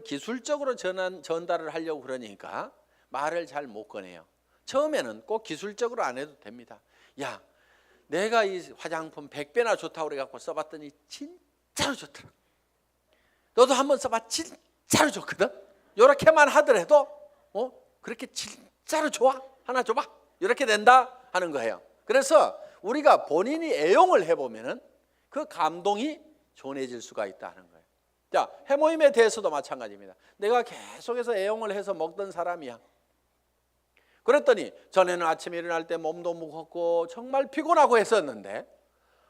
기술적으로 전달을 하려고 그러니까 말을 잘 못 꺼내요. 처음에는 꼭 기술적으로 안 해도 됩니다. 야, 내가 이 화장품 100배나 좋다고 그래갖고 써봤더니 진짜로 좋더라. 너도 한번 써봐. 진짜로 좋거든. 이렇게만 하더라도 그렇게 진짜로 좋아? 하나 줘봐. 이렇게 된다 하는 거예요. 그래서 우리가 본인이 애용을 해보면은 그 감동이 전해질 수가 있다 하는 거예요. 자, 해모임에 대해서도 마찬가지입니다. 내가 계속해서 애용을 해서 먹던 사람이야. 그랬더니 전에는 아침에 일어날 때 몸도 무겁고 정말 피곤하고 했었는데,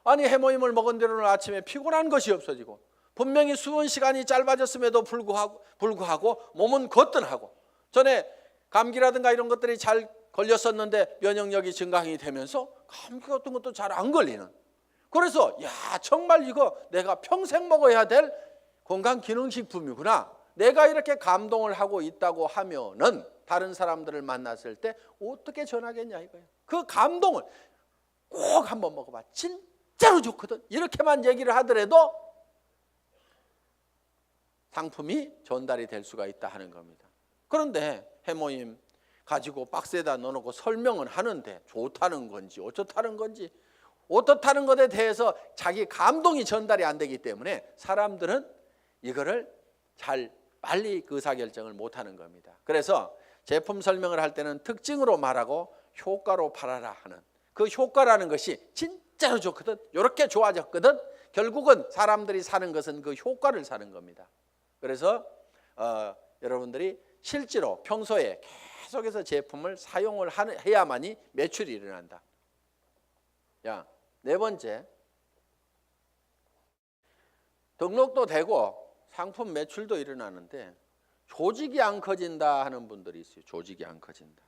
아니 해모임을 먹은 뒤로는 아침에 피곤한 것이 없어지고, 분명히 수은 시간이 짧아졌음에도 불구하고 몸은 거뜬하고, 전에 감기라든가 이런 것들이 잘 걸렸었는데 면역력이 증강이 되면서 감기 같은 것도 잘 안 걸리는, 그래서 야 정말 이거 내가 평생 먹어야 될 건강기능식품이구나, 내가 이렇게 감동을 하고 있다고 하면은 다른 사람들을 만났을 때 어떻게 전하겠냐 이거예요. 그 감동을 꼭 한번 먹어봐, 진짜로 좋거든, 이렇게만 얘기를 하더라도 상품이 전달이 될 수가 있다 하는 겁니다. 그런데 해모임 가지고 박스에다 넣어놓고 설명은 하는데 좋다는 건지 어쩌다는 건지, 어떻다는 것에 대해서 자기 감동이 전달이 안 되기 때문에 사람들은 이거를 빨리 의사결정을 못하는 겁니다. 그래서 제품 설명을 할 때는 특징으로 말하고 효과로 팔아라 하는, 그 효과라는 것이 진짜로 좋거든, 이렇게 좋아졌거든, 결국은 사람들이 사는 것은 그 효과를 사는 겁니다. 그래서 여러분들이 실제로 평소에 계속해서 제품을 사용을 해야만이 매출이 일어난다. 야, 네 번째, 등록도 되고 상품 매출도 일어나는데 조직이 안 커진다 하는 분들이 있어요. 조직이 안 커진다.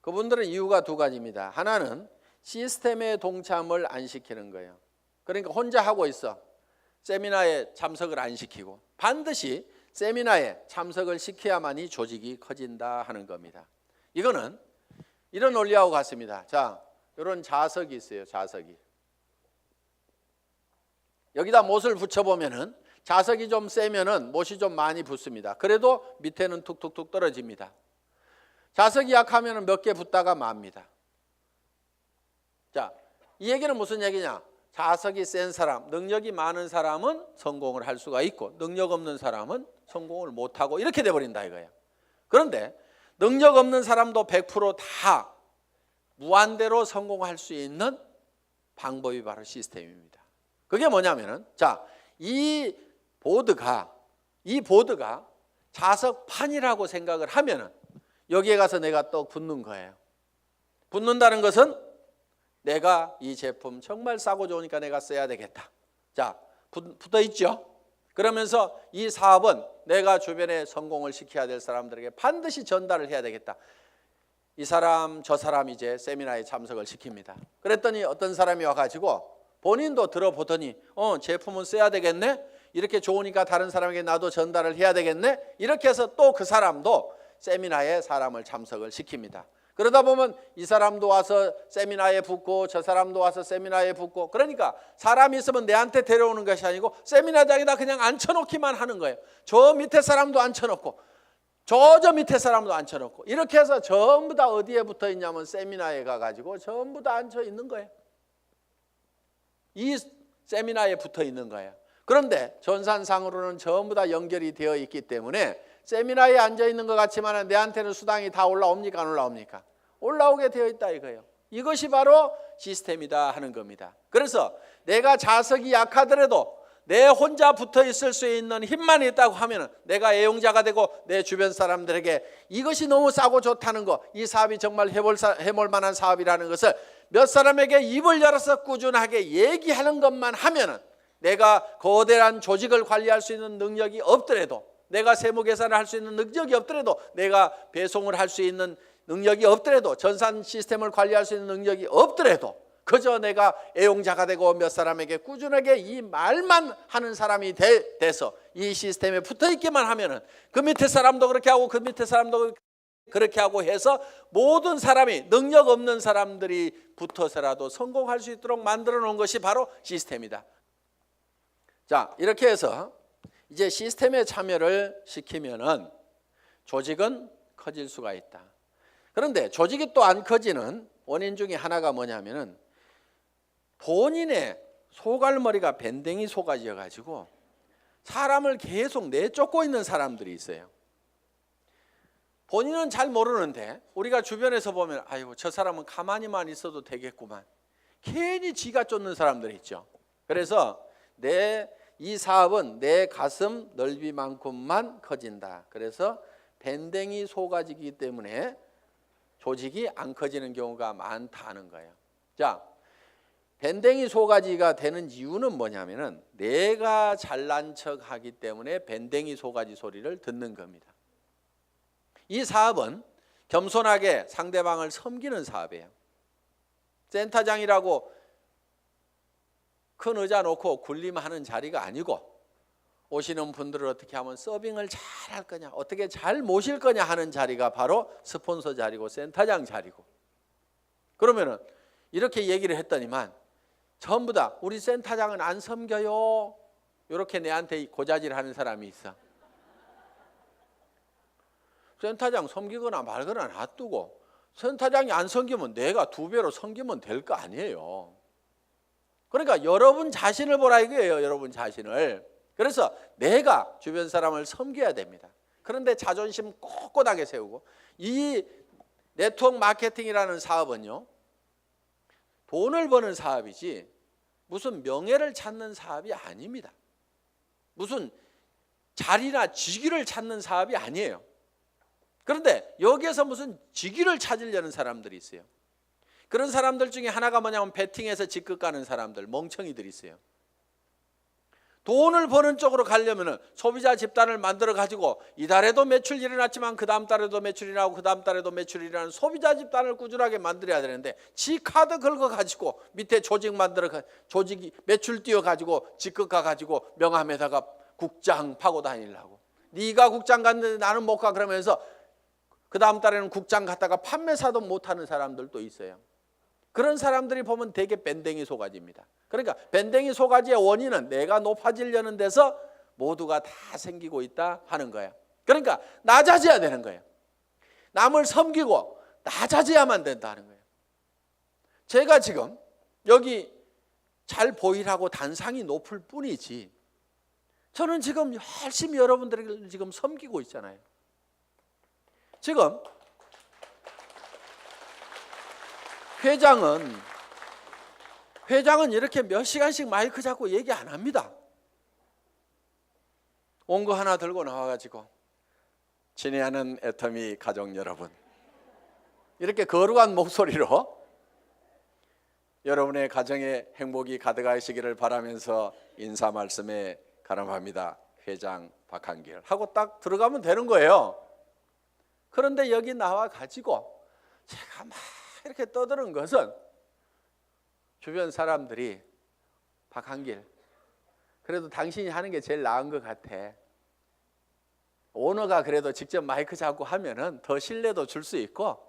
그분들은 이유가 두 가지입니다. 하나는 시스템에 동참을 안 시키는 거예요. 그러니까 혼자 하고 있어. 세미나에 참석을 안 시키고, 반드시 세미나에 참석을 시켜야만이 조직이 커진다 하는 겁니다. 이거는 이런 원리하고 같습니다. 자, 이런 자석이 있어요. 자석이. 여기다 못을 붙여보면은 자석이 좀 세면은 못이 좀 많이 붙습니다. 그래도 밑에는 툭툭툭 떨어집니다. 자석이 약하면은 몇 개 붙다가 맙니다. 자, 이 얘기는 무슨 얘기냐? 자석이 센 사람, 능력이 많은 사람은 성공을 할 수가 있고, 능력 없는 사람은 성공을 못하고, 이렇게 돼버린다 이거예요. 그런데 능력 없는 사람도 100% 무한대로 성공할 수 있는 방법이 바로 시스템입니다. 그게 뭐냐면은, 자, 이 보드가 자석판이라고 생각을 하면은 여기에 가서 내가 또 붙는 거예요. 붙는다는 것은 내가 이 제품 정말 싸고 좋으니까 내가 써야 되겠다. 자, 붙어 있죠? 그러면서 이 사업은 내가 주변에 성공을 시켜야 될 사람들에게 반드시 전달을 해야 되겠다. 이 사람 저 사람 이제 세미나에 참석을 시킵니다. 그랬더니 어떤 사람이 와가지고 본인도 들어보더니 제품은 써야 되겠네, 이렇게 좋으니까 다른 사람에게 나도 전달을 해야 되겠네, 이렇게 해서 또 그 사람도 세미나에 사람을 참석을 시킵니다. 그러다 보면 이 사람도 와서 세미나에 붙고 저 사람도 와서 세미나에 붙고, 그러니까 사람이 있으면 내한테 데려오는 것이 아니고 세미나장에다 그냥 앉혀놓기만 하는 거예요. 저 밑에 사람도 앉혀놓고 저 밑에 사람도 앉혀놓고, 이렇게 해서 전부 다 어디에 붙어 있냐면 세미나에 가가지고 전부 다 앉혀 있는 거예요. 이 세미나에 붙어 있는 거예요. 그런데 전산상으로는 전부 다 연결이 되어 있기 때문에 세미나에 앉아 있는 것 같지만 내한테는 수당이 다 올라옵니까? 안 올라옵니까? 올라오게 되어 있다 이거예요. 이것이 바로 시스템이다 하는 겁니다. 그래서 내가 자석이 약하더라도 내 혼자 붙어 있을 수 있는 힘만 있다고 하면 내가 애용자가 되고 내 주변 사람들에게 이것이 너무 싸고 좋다는 거, 이 사업이 정말 해볼 만한 사업이라는 것을 몇 사람에게 입을 열어서 꾸준하게 얘기하는 것만 하면은, 내가 거대한 조직을 관리할 수 있는 능력이 없더라도, 내가 세무 계산을 할 수 있는 능력이 없더라도, 내가 배송을 할 수 있는 능력이 없더라도, 전산 시스템을 관리할 수 있는 능력이 없더라도, 그저 내가 애용자가 되고 몇 사람에게 꾸준하게 이 말만 하는 사람이 돼서 이 시스템에 붙어 있기만 하면은 그 밑에 사람도 그렇게 하고 그 밑에 사람도 그렇게 하고 해서 모든 사람이, 능력 없는 사람들이 붙어서라도 성공할 수 있도록 만들어 놓은 것이 바로 시스템이다. 자, 이렇게 해서 이제 시스템에 참여를 시키면은 조직은 커질 수가 있다. 그런데 조직이 또 안 커지는 원인 중에 하나가 뭐냐면은 본인의 소갈머리가 밴댕이 속아져 가지고 사람을 계속 내쫓고 있는 사람들이 있어요. 본인은 잘 모르는데 우리가 주변에서 보면 아이고 저 사람은 가만히만 있어도 되겠구만. 괜히 지가 쫓는 사람들이 있죠. 그래서 이 사업은 내 가슴 넓이만큼만 커진다. 그래서 밴댕이 소가지이기 때문에 조직이 안 커지는 경우가 많다는 거예요. 자, 밴댕이 소가지가 되는 이유는 뭐냐면은 내가 잘난 척하기 때문에 밴댕이 소가지 소리를 듣는 겁니다. 이 사업은 겸손하게 상대방을 섬기는 사업이에요. 센터장이라고 큰 의자 놓고 군림하는 자리가 아니고 오시는 분들을 어떻게 하면 서빙을 잘 할 거냐, 어떻게 잘 모실 거냐 하는 자리가 바로 스폰서 자리고 센터장 자리고. 그러면은 이렇게 얘기를 했더니만 전부 다 우리 센터장은 안 섬겨요. 이렇게 내한테 고자질하는 사람이 있어. 센터장 섬기거나 말거나 놔두고 센터장이 안 섬기면 내가 2배로 섬기면 될 거 아니에요. 그러니까 여러분 자신을 보라 이거예요. 여러분 자신을. 그래서 내가 주변 사람을 섬겨야 됩니다. 그런데 자존심 꼿꼿하게 세우고, 이 네트워크 마케팅이라는 사업은요, 돈을 버는 사업이지 무슨 명예를 찾는 사업이 아닙니다. 무슨 자리나 직위를 찾는 사업이 아니에요. 그런데 여기에서 무슨 직위를 찾으려는 사람들이 있어요. 그런 사람들 중에 하나가 뭐냐면 베팅해서 직급 가는 사람들, 멍청이들이 있어요. 돈을 버는 쪽으로 가려면 소비자 집단을 만들어 가지고 이달에도 매출이 일어났지만 그 다음 달에도 매출이 나고 그 다음 달에도 매출이 일어나는 소비자 집단을 꾸준하게 만들어야 되는데, 지 카드 긁어 가지고 밑에 조직 만들어 조직이 매출 띄워 가지고 직급 가 가지고 명함에다가 국장 파고 다니려고. 네가 국장 갔는데 나는 못 가 그러면서 그 다음 달에는 국장 갔다가 판매사도 못하는 사람들도 있어요. 그런 사람들이 보면 되게 밴댕이 소가지입니다. 그러니까 밴댕이 소가지의 원인은 내가 높아지려는 데서 모두가 다 생기고 있다 하는 거예요. 그러니까 낮아져야 되는 거예요. 남을 섬기고 낮아져야만 된다는 거예요. 제가 지금 여기 잘 보이라고 단상이 높을 뿐이지 저는 지금 열심히 여러분들을 지금 섬기고 있잖아요. 지금 회장은 이렇게 몇 시간씩 마이크 잡고 얘기 안 합니다. 온 거 하나 들고 나와가지고 친애하는 애터미 가족 여러분, 이렇게 거룩한 목소리로 여러분의 가정에 행복이 가득하시기를 바라면서 인사 말씀에 가름합니다. 회장 박한길 하고 딱 들어가면 되는 거예요. 그런데 여기 나와가지고 제가 막 이렇게 떠드는 것은 주변 사람들이 박한길, 그래도 당신이 하는 게 제일 나은 것 같아. 오너가 그래도 직접 마이크 잡고 하면은 더 신뢰도 줄 수 있고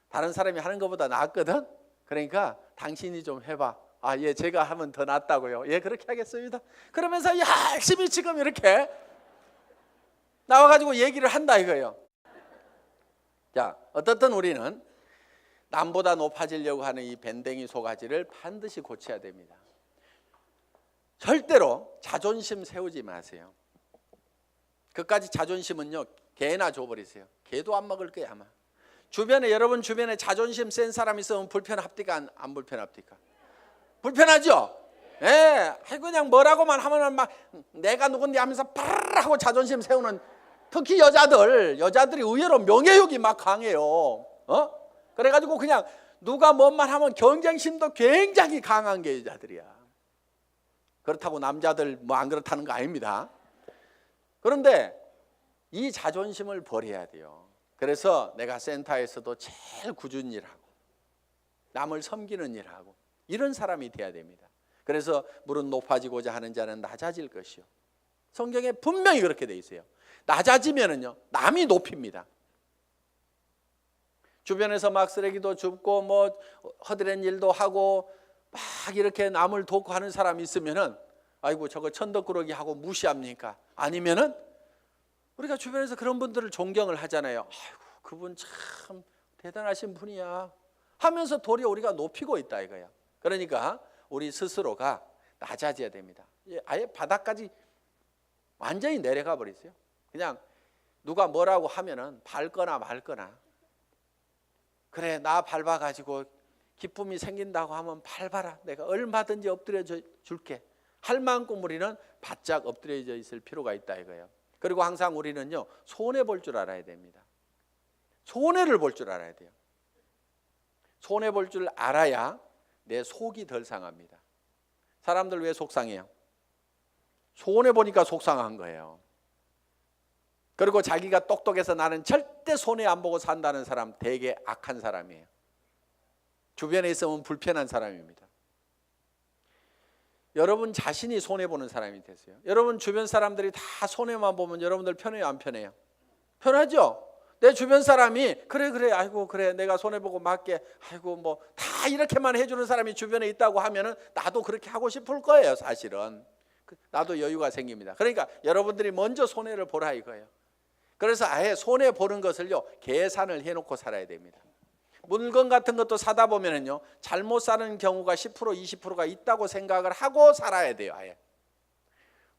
다른 사람이 하는 것보다 낫거든. 그러니까 당신이 좀 해봐. 아, 예, 제가 하면 더 낫다고요. 예, 그렇게 하겠습니다. 그러면서 열심히 지금 이렇게 나와가지고 얘기를 한다 이거예요. 자, 어떻든 우리는 남보다 높아지려고 하는 이 밴댕이 소가지를 반드시 고쳐야 됩니다. 절대로 자존심 세우지 마세요. 그까지 자존심은요, 개나 줘버리세요. 개도 안 먹을 거야 아마. 주변에, 여러분 주변에 자존심 센 사람 있으면 불편합니까? 안 불편합니까? 불편하죠? 예, 그냥 뭐라고만 하면은 막 내가 누군데 하면서 파르르 하고 자존심 세우는, 특히 여자들이 의외로 명예욕이 막 강해요. 그래가지고 그냥 누가 뭔 말 하면 경쟁심도 굉장히 강한 게 여자들이야. 그렇다고 남자들 뭐 안 그렇다는 거 아닙니다. 그런데 이 자존심을 버려야 돼요. 그래서 내가 센터에서도 제일 꾸준히 일하고 남을 섬기는 일하고 이런 사람이 돼야 됩니다. 그래서 무릇 높아지고자 하는 자는 낮아질 것이요. 성경에 분명히 그렇게 돼 있어요. 낮아지면은요, 남이 높입니다. 주변에서 막 쓰레기도 줍고 뭐 허드렛 일도 하고 막 이렇게 남을 돕고 하는 사람이 있으면은 아이고 저거 천덕꾸러기 하고 무시합니까? 아니면은 우리가 주변에서 그런 분들을 존경을 하잖아요. 아이고 그분 참 대단하신 분이야 하면서 도리어 우리가 높이고 있다 이거야. 그러니까 우리 스스로가 낮아져야 됩니다. 아예 바닥까지 완전히 내려가 버리세요. 그냥 누가 뭐라고 하면은 밟거나 말거나, 그래 나 밟아가지고 기쁨이 생긴다고 하면 밟아라, 내가 얼마든지 엎드려 줄게 할 만큼 우리는 바짝 엎드려져 있을 필요가 있다 이거예요. 그리고 항상 우리는요 손해 볼 줄 알아야 됩니다. 손해를 볼 줄 알아야 돼요. 손해 볼 줄 알아야 내 속이 덜 상합니다. 사람들 왜 속상해요? 손해 보니까 속상한 거예요. 그리고 자기가 똑똑해서 나는 절대 손해 안 보고 산다는 사람 되게 악한 사람이에요. 주변에 있으면 불편한 사람입니다. 여러분 자신이 손해보는 사람이 되세요. 여러분 주변 사람들이 다 손해만 보면 여러분들 편해요, 안 편해요? 편하죠? 내 주변 사람이 그래 아이고 그래 내가 손해보고 맞게 아이고 뭐 다 이렇게만 해주는 사람이 주변에 있다고 하면은 나도 그렇게 하고 싶을 거예요. 사실은 나도 여유가 생깁니다. 그러니까 여러분들이 먼저 손해를 보라 이거예요. 그래서 아예 손해 보는 것을요 계산을 해놓고 살아야 됩니다. 물건 같은 것도 사다 보면은요 잘못 사는 경우가 10% 20%가 있다고 생각을 하고 살아야 돼요. 아예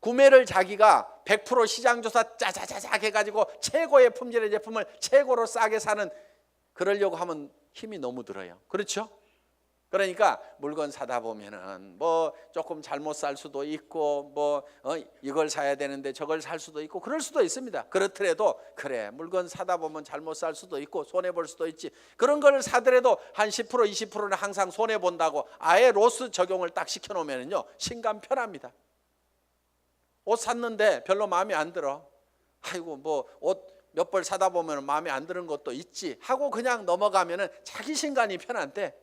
구매를 자기가 100% 시장조사 짜자자작 해가지고 최고의 품질의 제품을 최고로 싸게 사는, 그러려고 하면 힘이 너무 들어요. 그렇죠? 그러니까 물건 사다 보면은 뭐 조금 잘못 살 수도 있고 뭐 이걸 사야 되는데 저걸 살 수도 있고 그럴 수도 있습니다. 그렇더라도 그래 물건 사다 보면 잘못 살 수도 있고 손해 볼 수도 있지, 그런 걸 사더라도 한 10% 20%는 항상 손해 본다고 아예 로스 적용을 딱 시켜 놓으면은요 신감 편합니다. 옷 샀는데 별로 마음에 안 들어, 아이고 뭐 옷 몇 벌 사다 보면 마음에 안 드는 것도 있지 하고 그냥 넘어가면은 자기 신간이 편한데,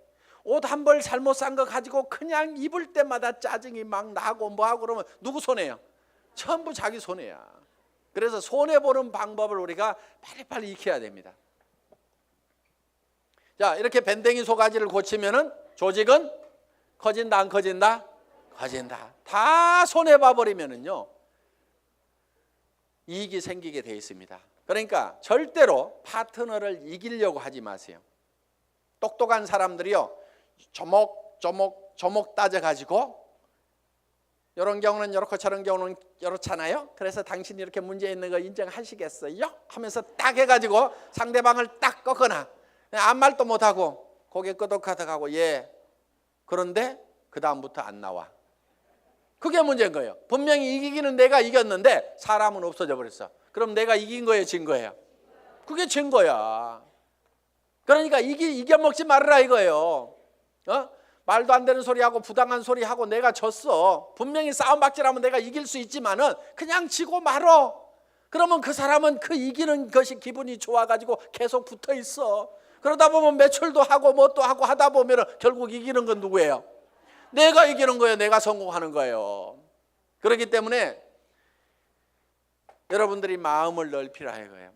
옷 한 벌 잘못 산 거 가지고 그냥 입을 때마다 짜증이 막 나고 뭐하고 그러면 누구 손해요? 전부 자기 손해야. 그래서 손해보는 방법을 우리가 빨리빨리 익혀야 됩니다. 자, 이렇게 밴댕이 소가지를 고치면은 조직은 커진다 안 커진다? 커진다. 다 손해봐 버리면은요 이익이 생기게 돼 있습니다. 그러니까 절대로 파트너를 이기려고 하지 마세요. 똑똑한 사람들이요 조목 따져가지고 이런 경우는 이렇고 저런 경우는 이렇잖아요. 그래서 당신이 이렇게 문제 있는 거 인정하시겠어요? 하면서 딱 해가지고 상대방을 딱 꺾거나 아무 말도 못하고 고개 끄덕하다가고 예 그런데 그 다음부터 안 나와. 그게 문제인 거예요. 분명히 이기기는 내가 이겼는데 사람은 없어져 버렸어. 그럼 내가 이긴 거예요, 진 거예요? 그게 진 거야. 그러니까 이겨먹지 말으라 이거예요. 말도 안 되는 소리하고 부당한 소리하고 내가 졌어. 분명히 싸움박질하면 내가 이길 수 있지만은 그냥 지고 말어. 그러면 그 사람은 그 이기는 것이 기분이 좋아가지고 계속 붙어 있어. 그러다 보면 매출도 하고 뭣도 하고 하다 보면 결국 이기는 건 누구예요? 내가 이기는 거예요. 내가 성공하는 거예요. 그렇기 때문에 여러분들이 마음을 넓히라 이거예요.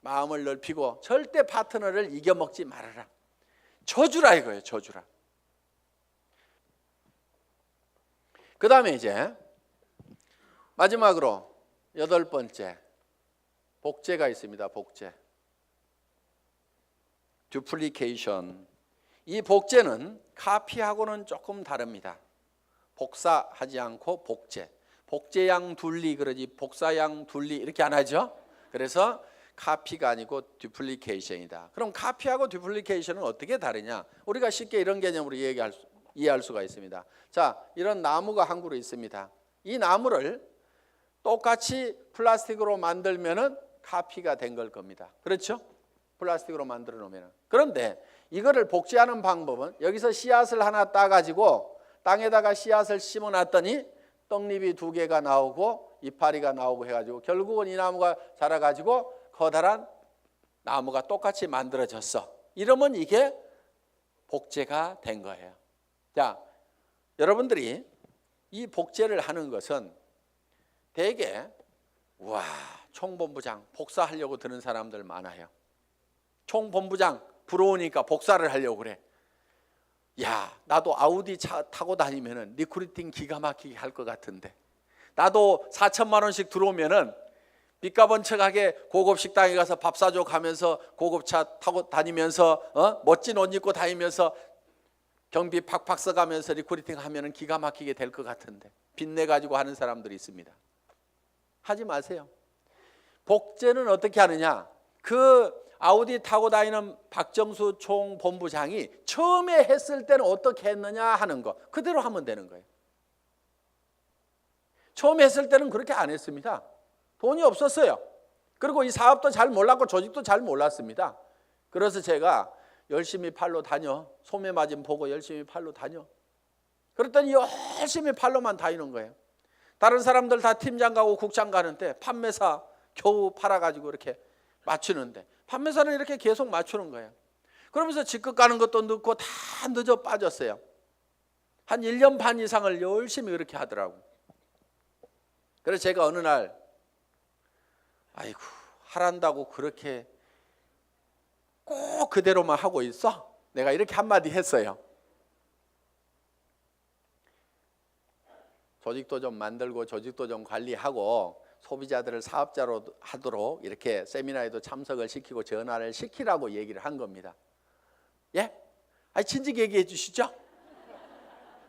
마음을 넓히고 절대 파트너를 이겨먹지 말아라. 져주라 이거예요. 져주라. 그 다음에 이제 마지막으로 8번째 복제가 있습니다. 복제. 듀플리케이션. 이 복제는 카피하고는 조금 다릅니다. 복사하지 않고 복제. 복제양 둘리 그러지 복사양 둘리 이렇게 안 하죠. 그래서 카피가 아니고 듀플리케이션이다. 그럼 카피하고 듀플리케이션은 어떻게 다르냐? 우리가 쉽게 이런 개념으로 이해할 수가 있습니다. 자, 이런 나무가 한 그루 있습니다. 이 나무를 똑같이 플라스틱으로 만들면은 카피가 된 걸 겁니다. 그렇죠? 플라스틱으로 만들어 놓으면. 그런데 이거를 복제하는 방법은 여기서 씨앗을 하나 따가지고 땅에다가 씨앗을 심어놨더니 떡잎이 2개가 나오고 이파리가 나오고 해가지고 결국은 이 나무가 자라가지고 커다란 나무가 똑같이 만들어졌어. 이러면 이게 복제가 된 거예요. 자, 여러분들이 이 복제를 하는 것은 대개 와 총본부장 복사하려고 드는 사람들 많아요. 총본부장 부러우니까 복사를 하려고 그래. 야, 나도 아우디 차 타고 다니면은 리크루팅 기가 막히게 할 것 같은데, 나도 4천만 원씩 들어오면은 빚값 번쩍하게 고급 식당에 가서 밥 사줘 가면서 고급차 타고 다니면서 멋진 옷 입고 다니면서 경비 팍팍 써가면서 리크루팅 하면은 기가 막히게 될 것 같은데 빚내 가지고 하는 사람들이 있습니다. 하지 마세요. 복제는 어떻게 하느냐? 그 아우디 타고 다니는 박정수 총본부장이 처음에 했을 때는 어떻게 했느냐 하는 거 그대로 하면 되는 거예요. 처음에 했을 때는 그렇게 안 했습니다. 돈이 없었어요. 그리고 이 사업도 잘 몰랐고 조직도 잘 몰랐습니다. 그래서 제가 열심히 팔로 다녀. 소매 마진 보고 열심히 팔로 다녀. 그랬더니 열심히 팔로만 다니는 거예요. 다른 사람들 다 팀장 가고 국장 가는데 판매사 겨우 팔아가지고 이렇게 맞추는데 판매사는 이렇게 계속 맞추는 거예요. 그러면서 직급 가는 것도 늦고 다 늦어 빠졌어요. 한 1년 반 이상을 열심히 그렇게 하더라고. 그래서 제가 어느 날 아이고 하란다고 그렇게 꼭 그대로만 하고 있어? 내가 이렇게 한마디 했어요. 조직도 좀 만들고 조직도 좀 관리하고 소비자들을 사업자로 하도록 이렇게 세미나에도 참석을 시키고 전화를 시키라고 얘기를 한 겁니다. 예? 아니 진즉 얘기해 주시죠.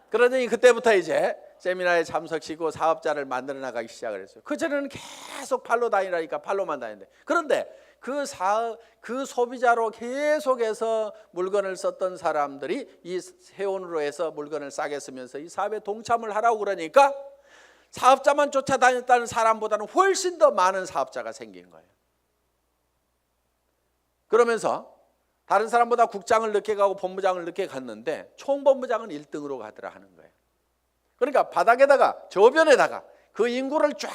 그러더니 그때부터 이제 세미나에 참석시키고 사업자를 만들어 나가기 시작을 했어요. 그전에는 계속 팔로 다니라니까 팔로만 다니는데 그런데 그 소비자로 계속해서 물건을 썼던 사람들이 이 세원으로 해서 물건을 싸게 쓰면서 이 사업에 동참을 하라고 그러니까 사업자만 쫓아다녔다는 사람보다는 훨씬 더 많은 사업자가 생긴 거예요. 그러면서 다른 사람보다 국장을 늦게 가고 본부장을 늦게 갔는데 총본부장은 1등으로 가더라 하는 거예요. 그러니까 바닥에다가 저변에다가 그 인구를 쫙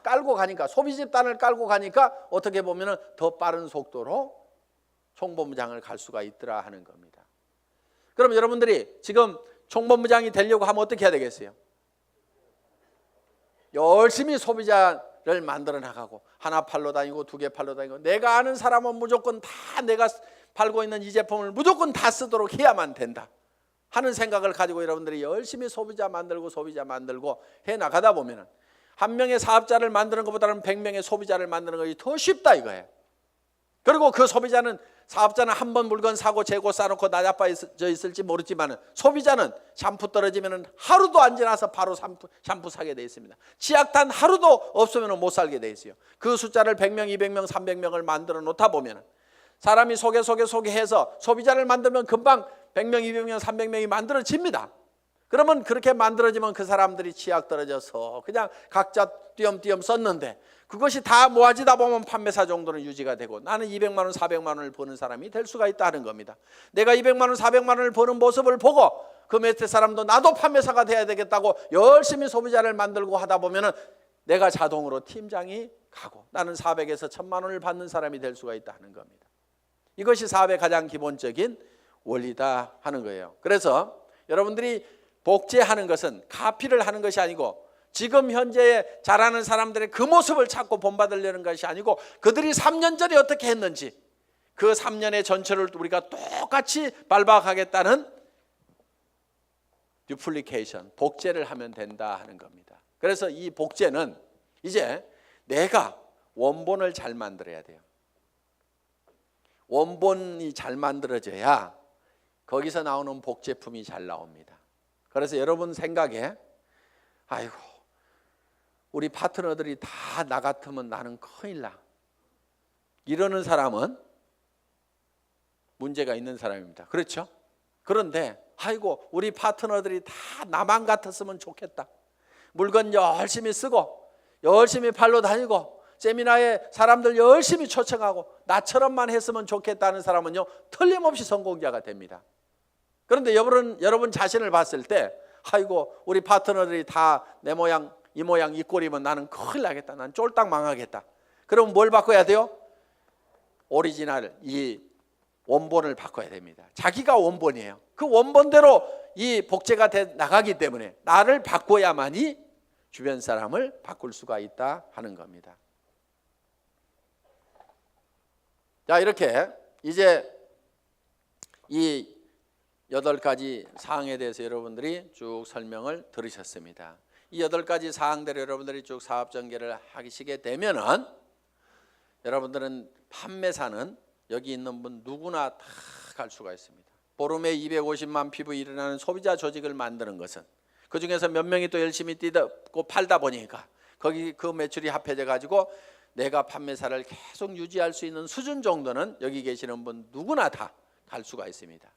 깔고 가니까 소비 집단을 깔고 가니까 어떻게 보면 더 빠른 속도로 총본부장을 갈 수가 있더라 하는 겁니다. 그럼 여러분들이 지금 총본부장이 되려고 하면 어떻게 해야 되겠어요? 열심히 소비자를 만들어 나가고 하나 팔러 다니고 두 개 팔러 다니고 내가 아는 사람은 무조건 다 내가 팔고 있는 이 제품을 무조건 다 쓰도록 해야만 된다 하는 생각을 가지고 여러분들이 열심히 소비자 만들고 해 나가다 보면 한 명의 사업자를 만드는 것보다는 100명의 소비자를 만드는 것이 더 쉽다 이거예요. 그리고 그 사업자는 한 번 물건 사고 재고 싸놓고 나자빠져 있을지 모르지만 소비자는 샴푸 떨어지면 하루도 안 지나서 바로 샴푸 사게 돼 있습니다. 치약단 하루도 없으면 못 살게 돼 있어요. 그 숫자를 100명, 200명, 300명을 만들어 놓다 보면 사람이 소개해서 소비자를 만들면 금방 100명, 200명, 300명이 만들어집니다. 그러면 그렇게 만들어지면 그 사람들이 치약 떨어져서 그냥 각자 띄엄띄엄 썼는데 그것이 다 모아지다 보면 판매사 정도는 유지가 되고 나는 200만 원, 400만 원을 버는 사람이 될 수가 있다는 겁니다. 내가 200만 원, 400만 원을 버는 모습을 보고 그 밑에 사람도 나도 판매사가 돼야 되겠다고 열심히 소비자를 만들고 하다 보면 내가 자동으로 팀장이 가고 나는 400에서 1000만 원을 받는 사람이 될 수가 있다는 겁니다. 이것이 사업의 가장 기본적인 원리다 하는 거예요. 그래서 여러분들이 복제하는 것은 카피를 하는 것이 아니고 지금 현재 잘하는 사람들의 그 모습을 찾고 본받으려는 것이 아니고 그들이 3년 전에 어떻게 했는지 그 3년의 전철을 우리가 똑같이 밟아가겠다는 듀플리케이션, 복제를 하면 된다 하는 겁니다. 그래서 이 복제는 이제 내가 원본을 잘 만들어야 돼요. 원본이 잘 만들어져야 거기서 나오는 복제품이 잘 나옵니다. 그래서 여러분 생각에 아이고 우리 파트너들이 다 나 같으면 나는 큰일 나 이러는 사람은 문제가 있는 사람입니다. 그렇죠? 그런데 아이고 우리 파트너들이 다 나만 같았으면 좋겠다. 물건 열심히 쓰고 열심히 팔러 다니고 세미나에 사람들 열심히 초청하고 나처럼만 했으면 좋겠다는 사람은요 틀림없이 성공자가 됩니다. 그런데 여러분 자신을 봤을 때 아이고 우리 파트너들이 다 내 모양 이 모양 이 꼴이면 나는 큰일 나겠다. 난 쫄딱 망하겠다. 그럼 뭘 바꿔야 돼요? 오리지널 이 원본을 바꿔야 됩니다. 자기가 원본이에요. 그 원본대로 이 복제가 돼 나가기 때문에 나를 바꿔야만이 주변 사람을 바꿀 수가 있다 하는 겁니다. 자 이렇게 이제 이 8가지 사항에 대해서 여러분들이 쭉 설명을 들으셨습니다. 이 8가지 사항대로 여러분들이 쭉 사업 전개를 하시게 되면은 여러분들은 판매사는 여기 있는 분 누구나 다 갈 수가 있습니다. 보름에 250만 피부 일어나는 소비자 조직을 만드는 것은 그 중에서 몇 명이 또 열심히 뛰고 팔다 보니까 거기 그 매출이 합해져 가지고 내가 판매사를 계속 유지할 수 있는 수준 정도는 여기 계시는 분 누구나 다 갈 수가 있습니다.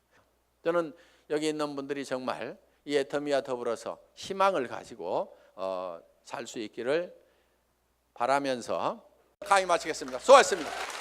저는 여기 있는 분들이 정말 이 애터미와 더불어서 희망을 가지고 살 수 있기를 바라면서 강의 마치겠습니다. 수고하셨습니다.